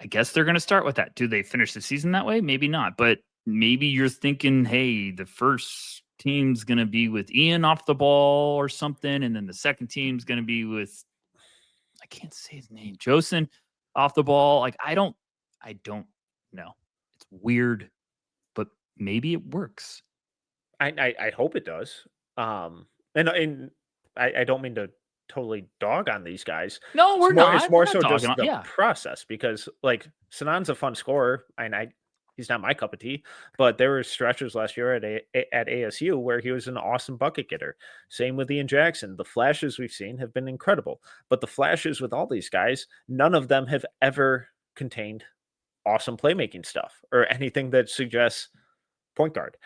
I guess they're going to start with that. Do they finish the season that way? Maybe not, but maybe you're thinking, hey, the first team's going to be with Ian off the ball or something. And then the second team's going to be with, I can't say his name, Josen off the ball. Like, I don't know. It's weird, but maybe it works. I hope it does. And I don't mean to totally dog on these guys. No, we're not. It's more so just the process, because, like, Sanan's a fun scorer, and he's not my cup of tea, but there were stretches last year at ASU where he was an awesome bucket getter. Same with Ian Jackson. The flashes we've seen have been incredible, but the flashes with all these guys, none of them have ever contained awesome playmaking stuff or anything that suggests point guard.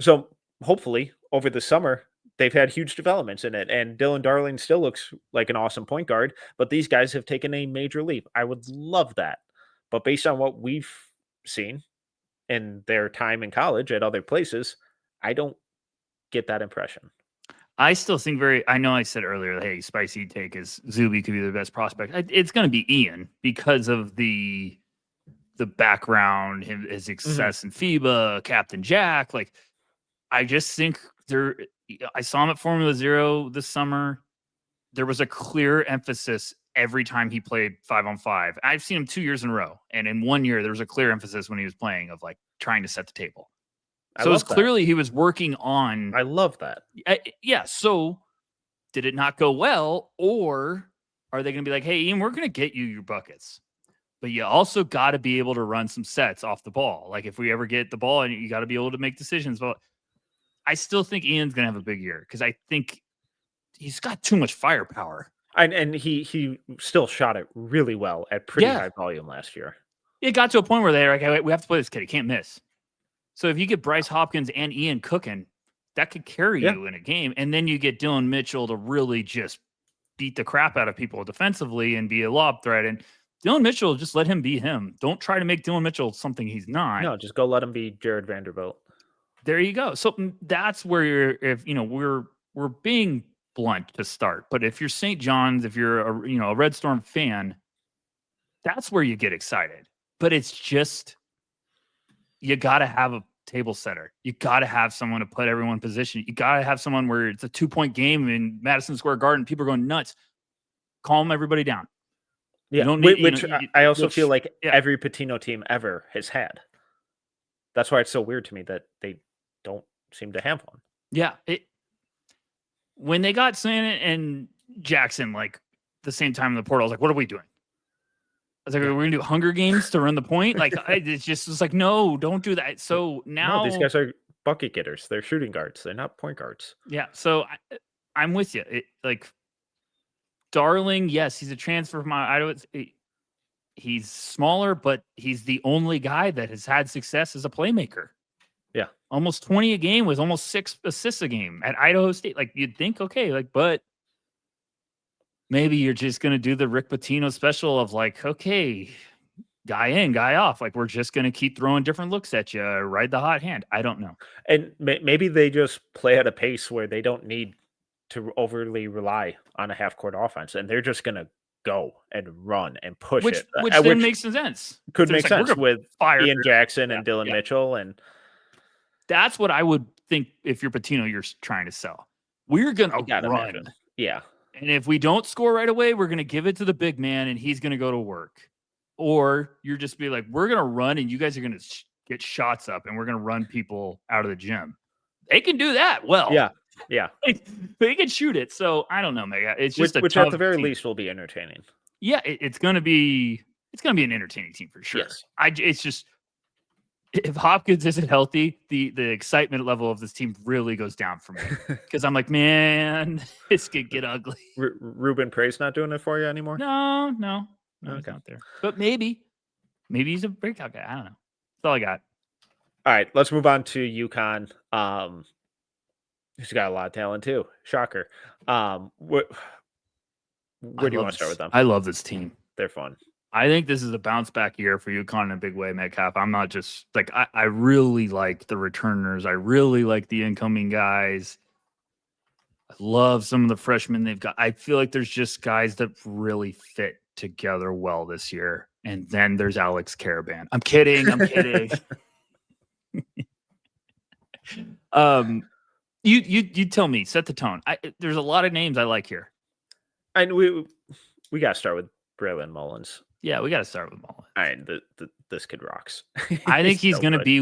So hopefully over the summer, they've had huge developments in it, and Dylan Darling still looks like an awesome point guard, but these guys have taken a major leap. I would love that. But based on what we've seen in their time in college at other places, I don't get that impression. I still think I know I said earlier, hey, spicy take is Zuby could be the best prospect. It's going to be Ian because of the background, his success in FIBA, Captain Jack. Like, I just think I saw him at Formula Zero this summer. There was a clear emphasis every time he played 5-on-5. I've seen him 2 years in a row. And in 1 year, there was a clear emphasis when he was playing of, like, trying to set the table. So it's clearly he was working on. I love that. Yeah. So did it not go well? Or are they going to be like, hey, Ian, we're going to get you your buckets, but you also got to be able to run some sets off the ball. Like, if we ever get the ball, and you got to be able to make decisions. But I still think Ian's going to have a big year because I think he's got too much firepower. And he still shot it really well at pretty high volume last year. It got to a point where they're like, hey, we have to play this kid. He can't miss. So if you get Bryce Hopkins and Ian cooking, that could carry you in a game. And then you get Dylan Mitchell to really just beat the crap out of people defensively and be a lob threat. And Dylan Mitchell, just let him be him. Don't try to make Dylan Mitchell something he's not. No, just go let him be Jared Vanderbilt. There you go. So that's where we're being blunt to start. But if you're St. John's, if you're a Red Storm fan, that's where you get excited. But it's just, you got to have a table setter. You got to have someone to put everyone in position. You got to have someone where it's a 2-point game in Madison Square Garden. People are going nuts. Calm everybody down. Yeah, You don't need, which I also feel like yeah. every Pitino team ever has had. That's why it's so weird to me that they don't seem to have one. Yeah. When they got Santa and Jackson, like the same time in the portal, I was like, what are we doing? I was like, we're going to do Hunger Games to run the point. Like, it's like, no, don't do that. So now these guys are bucket getters. They're shooting guards. They're not point guards. Yeah. So I'm with you. Like Darling, yes, he's a transfer from Idaho. He's smaller, but he's the only guy that has had success as a playmaker. Yeah. Almost 20 a game with almost 6 assists a game at Idaho State. Like you'd think, okay, like, but maybe you're just going to do the Rick Pitino special of like, okay, guy in, guy off. Like we're just going to keep throwing different looks at you, ride the hot hand. I don't know. And maybe they just play at a pace where they don't need to overly rely on a half court offense, and they're just going to go and run and push it. Which then makes sense. Could So make sense with Ian Jackson and Dylan Mitchell. And that's what I would think if you're Pitino, you're trying to sell. We're going to run. Imagine. Yeah. And if we don't score right away, we're going to give it to the big man and he's going to go to work. Or you're just be like, we're going to run and you guys are going to get shots up and we're going to run people out of the gym. They can do that well. Yeah. Yeah. They can shoot it. So I don't know, Mega. It's just which at the very least will be entertaining. Yeah, it's going to be an entertaining team for sure. Yes. It's just if Hopkins isn't healthy, the excitement level of this team really goes down for me because I'm like, man, this could get ugly. Ruben Prey's not doing it for you anymore? No, he's not there. But maybe he's a breakout guy. I don't know. That's all I got. All right, let's move on to UConn. He's got a lot of talent too. Shocker. Where do you want to start with them? I love this team. They're fun. I think this is a bounce back year for UConn in a big way, Metcalf. I'm not just like I really like the returners. I really like the incoming guys. I love some of the freshmen they've got. I feel like there's just guys that really fit together well this year. And then there's Alex Caravan. I'm kidding. You tell me, set the tone. There's a lot of names I like here. And we got to start with Braylon Mullins. Yeah, we got to start with Mullins. All right, this kid rocks. I think he's going to be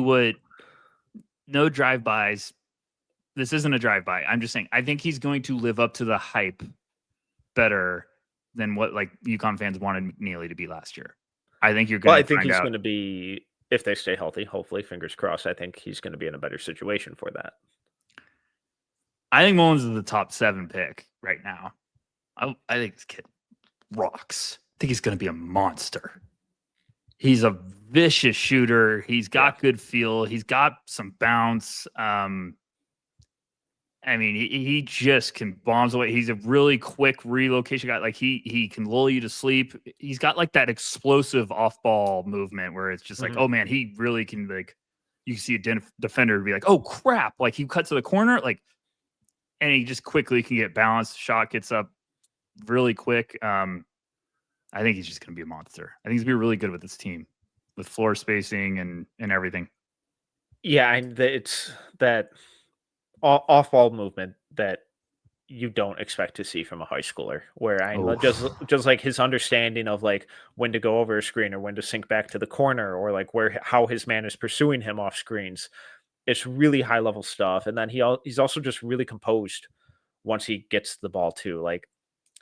no drive-bys. This isn't a drive-by. I'm just saying, I think he's going to live up to the hype better than what like UConn fans wanted McNeely to be last year. I think you're going to I think he's going to be, if they stay healthy, hopefully, fingers crossed, I think he's going to be in a better situation for that. I think Mullins is the top 7 pick right now. I think this kid rocks. I think he's going to be a monster. He's a vicious shooter. He's got good feel. He's got some bounce. I mean, he just can bombs away. He's a really quick relocation guy. Like he can lull you to sleep. He's got like that explosive off-ball movement where it's just like, oh man, he really can like. You see a defender be like, oh crap! Like he cuts to the corner, like, and he just quickly can get balanced. Shot gets up really quick. I think he's just going to be a monster. I think he's going to be really good with this team, with floor spacing and everything. Yeah, and it's that off-ball movement that you don't expect to see from a high schooler. Where just like his understanding of like when to go over a screen or when to sink back to the corner or like how his man is pursuing him off screens. It's really high-level stuff, and then he's also just really composed once he gets the ball too. Like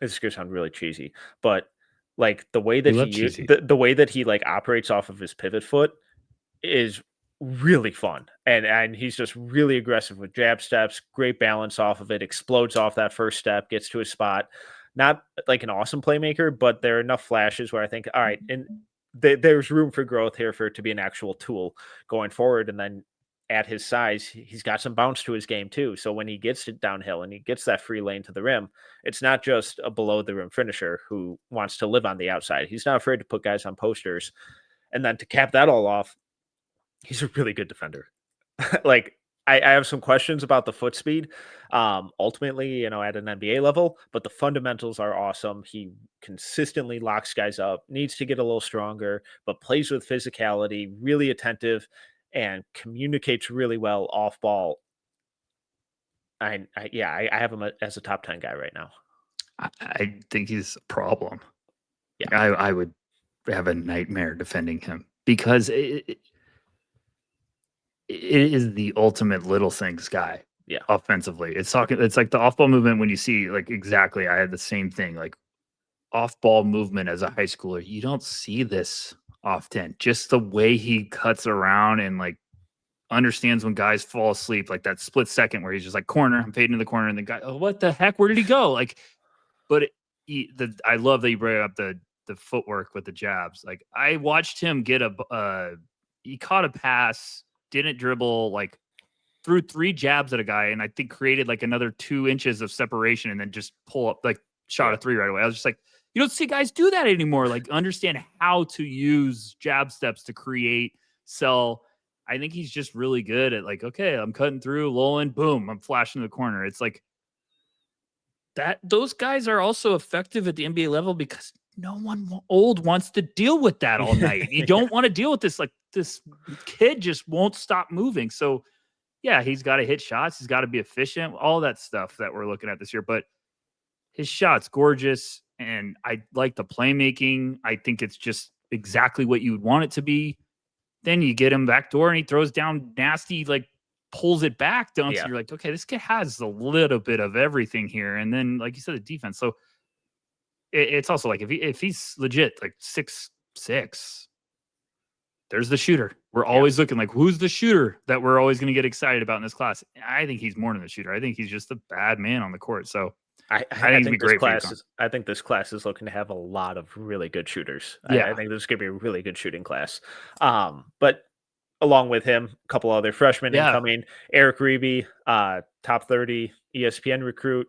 this is going to sound really cheesy, but like the way that the way that he like operates off of his pivot foot is really fun, and he's just really aggressive with jab steps, great balance off of it, explodes off that first step, gets to his spot. Not like an awesome playmaker, but there are enough flashes where I think, all right, and there's room for growth here for it to be an actual tool going forward. And then at his size, he's got some bounce to his game too. So when he gets it downhill and he gets that free lane to the rim, it's not just a below the rim finisher who wants to live on the outside. He's not afraid to put guys on posters. And then to cap that all off, he's a really good defender. Like I have some questions about the foot speed, ultimately, at an NBA level, but the fundamentals are awesome. He consistently locks guys up, needs to get a little stronger, but plays with physicality, really attentive. and communicates really well off ball. I have him as a top 10 guy right now. I think he's a problem. Yeah. I would have a nightmare defending him because it is the ultimate little things guy. Yeah. Offensively, it's like the off ball movement when you see like exactly. I had the same thing, like off ball movement as a high schooler. You don't see this often. Just the way he cuts around and like understands when guys fall asleep, like that split second where he's just like corner, I'm fading to the corner, and the guy, oh, what the heck? Where did he go? Like, but I love that you bring up the footwork with the jabs. Like I watched him get he caught a pass, didn't dribble, like threw 3 jabs at a guy, and I think created like another 2 inches of separation, and then just pull up, like shot a 3 right away. I was just like, you don't see guys do that anymore. Like understand how to use jab steps to create, sell. I think he's just really good at like, okay, I'm cutting through, lulling, boom, I'm flashing the corner. It's like that. Those guys are also effective at the NBA level because no one old wants to deal with that all night. You don't want to deal with this. Like this kid just won't stop moving. So yeah, he's got to hit shots. He's got to be efficient. All that stuff that we're looking at this year. But his shot's gorgeous, and I like the playmaking. I think it's just exactly what you would want it to be. Then you get him backdoor, and he throws down nasty, like pulls it back, dunks. Yeah. You're like, okay, this kid has a little bit of everything here. And then, like you said, the defense. So it's also like if he's legit, like 6'6", there's the shooter. We're always looking like, who's the shooter that we're always going to get excited about in this class? I think he's more than the shooter. I think he's just a bad man on the court. So I think this class is. I think this class is looking to have a lot of really good shooters. Yeah. I think this is going to be a really good shooting class. But along with him, a couple other freshmen incoming. Eric Reeby, top 30 ESPN recruit.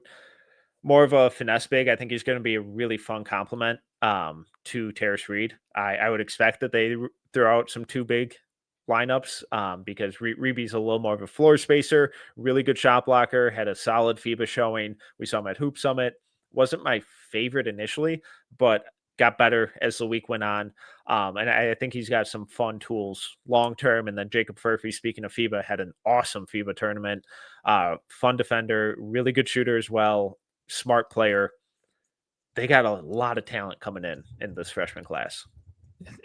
More of a finesse big. I think he's going to be a really fun complement to Terrace Reed. I would expect that they throw out some 2 big lineups because Reeby's a little more of a floor spacer, really good shot blocker, had a solid FIBA showing. We saw him at Hoop Summit. Wasn't my favorite initially, but got better as the week went on. And I think he's got some fun tools long term. And then Jacob Furphy, speaking of FIBA, had an awesome FIBA tournament. Fun defender, really good shooter as well, smart player. They got a lot of talent coming in this freshman class.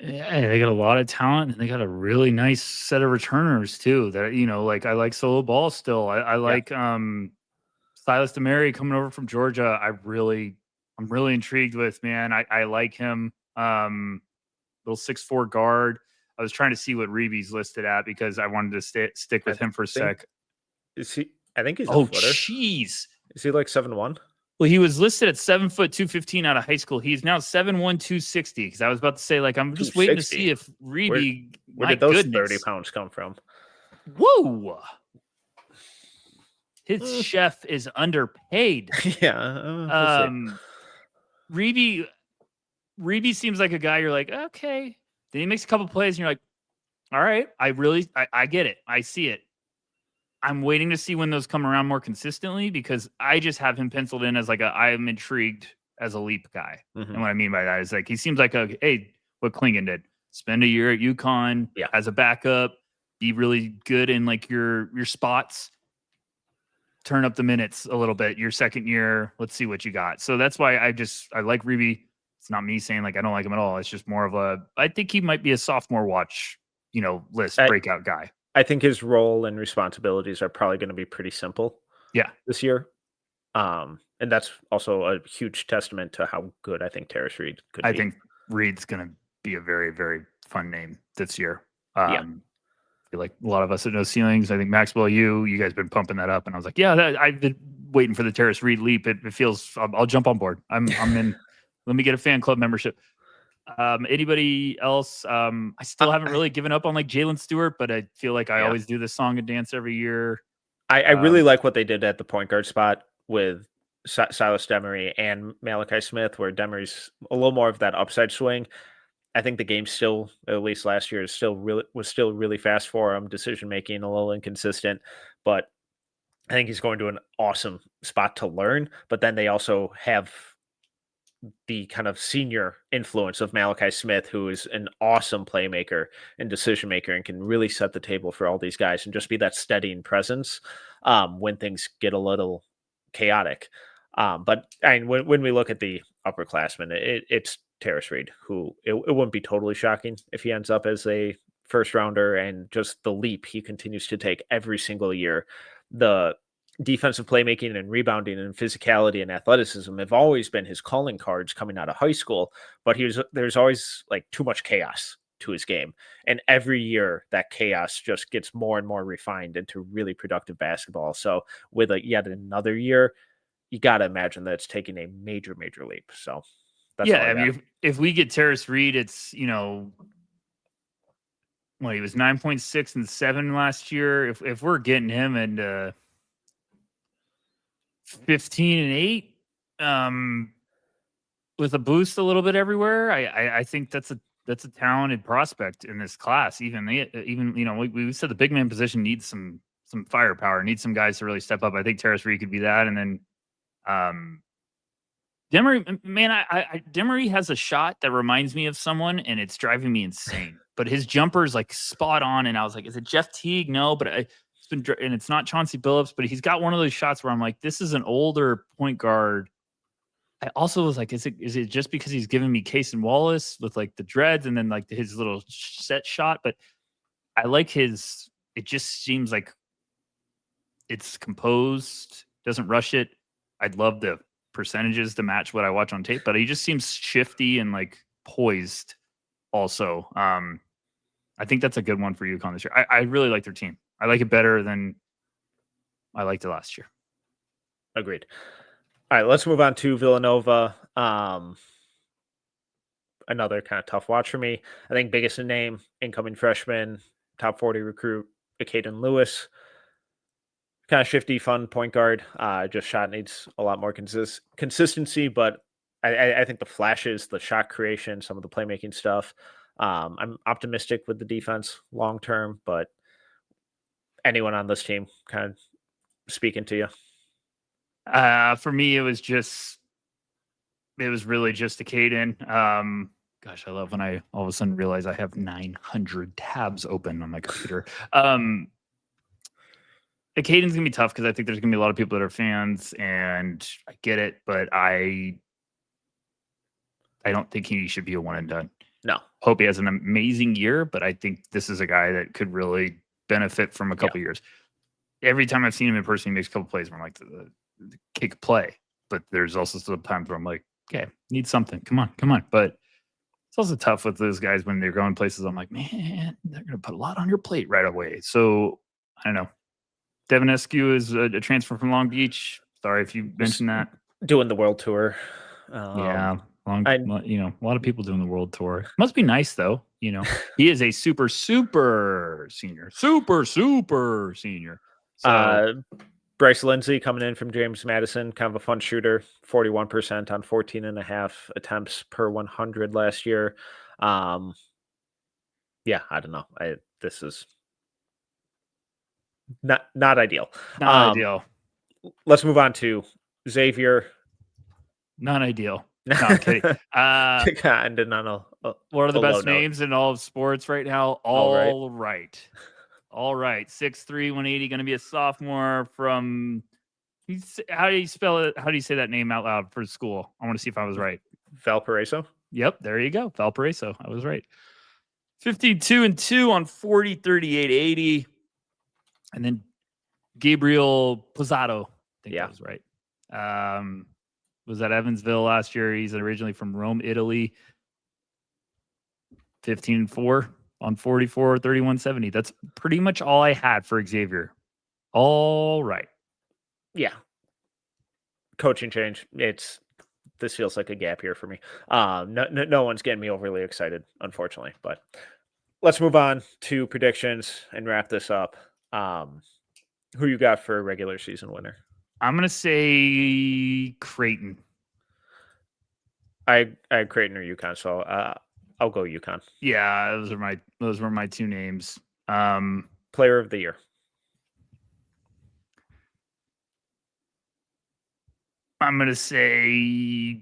Yeah, they got a lot of talent, and they got a really nice set of returners too. That like I like Solo Ball still. I like Silas DeMary coming over from Georgia. I'm really intrigued with, man. I like him. Little 6'4" guard. I was trying to see what Reeby's listed at because I wanted to stick with him for a sec. Is he? I think he's a footer. Jeez. Is he like 7'1"? Well, he was listed at 7 foot 215 out of high school. He's now 7'1", 260. Because I was about to say, like, I'm just waiting to see if Reeby. Where did those 30 pounds come from? Whoa! His chef is underpaid. Yeah. Reeby seems like a guy you're like, okay. Then he makes a couple plays, and you're like, all right, I get it. I see it. I'm waiting to see when those come around more consistently because I just have him penciled in as like I'm intrigued as a leap guy. Mm-hmm. And what I mean by that is like he seems like what Klingon did. Spend a year at UConn as a backup, be really good in like your spots, turn up the minutes a little bit. Your second year, let's see what you got. So that's why I like Reeby. It's not me saying like I don't like him at all. It's just more of I think he might be a sophomore watch, list breakout guy. I think his role and responsibilities are probably going to be pretty simple. This year. And that's also a huge testament to how good I think Terrace Reed could be. I think Reed's going to be a very, very fun name this year. I feel like a lot of us at No Ceilings. I think Maxwell, you guys been pumping that up. And I was like, I've been waiting for the Terrace Reed leap. It feels, I'll jump on board. I'm in. Let me get a fan club membership. Anybody else? I still haven't really given up on like Jalen Stewart, but I feel like I always do this song and dance every year. I really like what they did at the point guard spot with Silas Demery and Malachi Smith, where Demery's a little more of that upside swing. I think the game still, at least last year, was still really fast for him. Decision making a little inconsistent, but I think he's going to an awesome spot to learn. But then they also have the kind of senior influence of Malachi Smith, who is an awesome playmaker and decision maker and can really set the table for all these guys and just be that steadying presence when things get a little chaotic. But I mean, when we look at the upperclassmen, it's Terrace Reed, who it wouldn't be totally shocking if he ends up as a first rounder, and just the leap he continues to take every single year. The defensive playmaking and rebounding and physicality and athleticism have always been his calling cards coming out of high school, but there's always like too much chaos to his game. And every year that chaos just gets more and more refined into really productive basketball. So with yet another year, you got to imagine that it's taking a major, major leap. So that's all Yeah, I I got. mean, if we get Terrace Reed, it's, well, he was 9.6 and 7 last year. If we're getting him into 15 and 8, with a boost a little bit everywhere, I think that's a talented prospect in this class. Even we said the big man position needs some firepower, needs some guys to really step up. I think Terrace Reed could be that, and then Demery, man, Demery has a shot that reminds me of someone, and it's driving me insane. But his jumper is like spot on, and I was like, "Is it Jeff Teague?" No, but and it's not Chauncey Billups, but he's got one of those shots where I'm like, "This is an older point guard." I also was like, "Is it just because he's giving me Case and Wallace with like the dreads and then like his little set shot?" But I like his. It just seems like it's composed, doesn't rush it. I'd love the percentages to match what I watch on tape, but he just seems shifty and like poised also. I think that's a good one for UConn this year. I really like their team. I like it better than I liked it last year. Agreed. All right, let's move on to Villanova. Another kind of tough watch for me. I think biggest in name, incoming freshman, top 40 recruit, Caden Lewis. Kind of shifty, fun point guard. Just shot needs a lot more consistency, but I think the flashes, the shot creation, some of the playmaking stuff. I'm optimistic with the defense long term, but anyone on this team kind of speaking to you? For me, it was really just a Caden. Gosh, I love when I all of a sudden realize I have 900 tabs open on my computer. Caden's gonna be tough because I think there's gonna be a lot of people that are fans, and I get it, but I don't think he should be a one and done. No. Hope he has an amazing year, but I think this is a guy that could really benefit from a couple years. Every time I've seen him in person, he makes a couple plays where I'm like, the kick play. But there's also some times where I'm like, okay, need something. Come on. But it's also tough with those guys when they're going places. I'm like, man, they're going to put a lot on your plate right away. So I don't know. Devin Eskew is a transfer from Long Beach. Sorry if you mentioned that. Doing the world tour. Yeah. A lot of people doing the world tour. Must be nice though. He is a super senior. Super senior. So Bryce Lindsey coming in from James Madison, kind of a fun shooter, 41% on 14.5 attempts per 100 last year. Yeah, I don't know. This is not ideal. Not ideal. Let's move on to Xavier. Not ideal. No, I'm kidding. Ending on what are the best note. names in all of sports right now? All right. 6'3", 180, going to be a sophomore from. How do you spell it? How do you say that name out loud for school? I want to see if I was right. Valparaiso. Yep, there you go. Valparaiso. I was right. 52-2 on 40, 38, 80. And then Gabriel Posado. I think that was right. Was at Evansville last year. He's originally from Rome, Italy. 15-4 on 44, 31, 70. That's pretty much all I had for Xavier. All right. Yeah. Coaching change. This feels like a gap year for me. No one's getting me overly excited, unfortunately. But let's move on to predictions and wrap this up. Who you got for a regular season winner? I'm gonna say Creighton. I had Creighton or UConn, so I'll go UConn. Yeah, those were my two names. Player of the year. I'm gonna say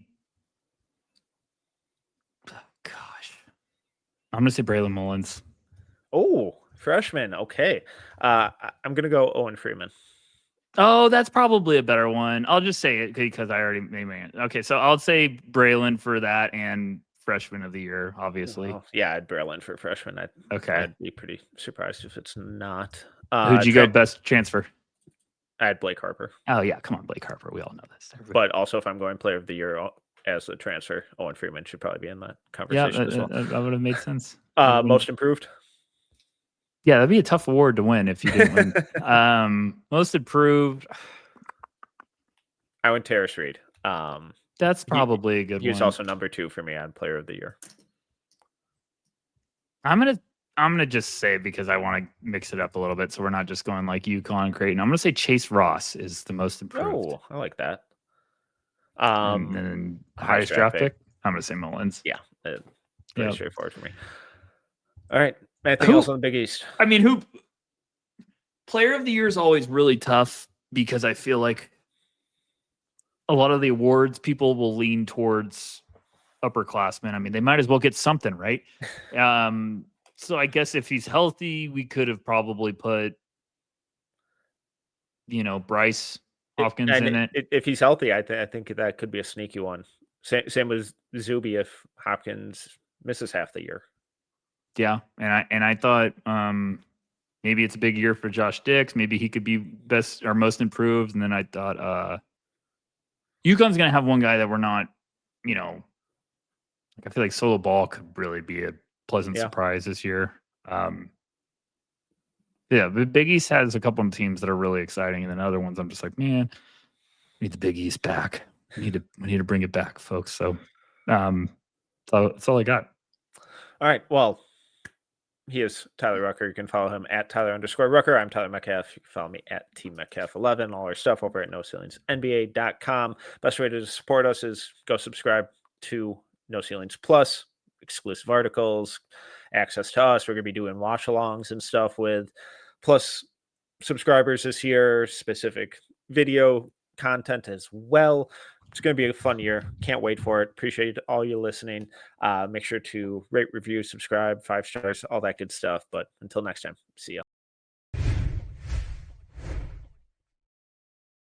I'm gonna say Braylon Mullins. Oh, freshman. Okay. I'm gonna go Owen Freeman. Oh, that's probably a better one. I'll just say it because I already made my. Okay, so I'll say Braylon for that and freshman of the year, obviously. Oh, yeah, I'd Berlin for freshman. Okay. I'd be pretty surprised if it's not. Who'd you go best transfer? I had Blake Harper. Oh yeah, come on, Blake Harper. We all know this. But also, if I'm going player of the year as a transfer, Owen Freeman should probably be in that conversation as well. That would have made sense. Most improved. Yeah, that'd be a tough award to win if you didn't win. Most improved. I went Terrace Reed. That's probably a good one. He's also number 2 for me on player of the year. I'm gonna just say, because I want to mix it up a little bit, so we're not just going like UConn, Creighton. I'm gonna say Chase Ross is the most improved. Oh, I like that. And then highest draft pick. I'm gonna say Mullins. Yeah, pretty straightforward for me. All right, anything else on the Big East? I mean, who player of the year is always really tough because I feel like a lot of the awards people will lean towards upperclassmen. I mean, they might as well get something, right? So I guess if he's healthy, we could have probably put, Bryce Hopkins in it. If he's healthy, I think that could be a sneaky one. Same with Zuby if Hopkins misses half the year. Yeah, and I thought maybe it's a big year for Josh Dix. Maybe he could be best or most improved. And then I thought UConn's gonna have one guy that we're not, I feel like Solo Ball could really be a pleasant surprise this year. The Big East has a couple of teams that are really exciting, and then other ones I'm just like, man, we need the Big East back. We need to bring it back, folks. So that's all I got. All right. Well, he is Tyler Rucker. You can follow him at Tyler_Rucker. I'm Tyler Metcalf. You can follow me at Team Metcalf11. All our stuff over at NoCeilingsNBA.com. Best way to support us is go subscribe to No Ceilings Plus, exclusive articles, access to us. We're going to be doing watch-alongs and stuff with plus subscribers this year, specific video content as well. It's going to be a fun year. Can't wait for it. Appreciate all you listening. Make sure to rate, review, subscribe, 5 stars, all that good stuff. But until next time, see ya.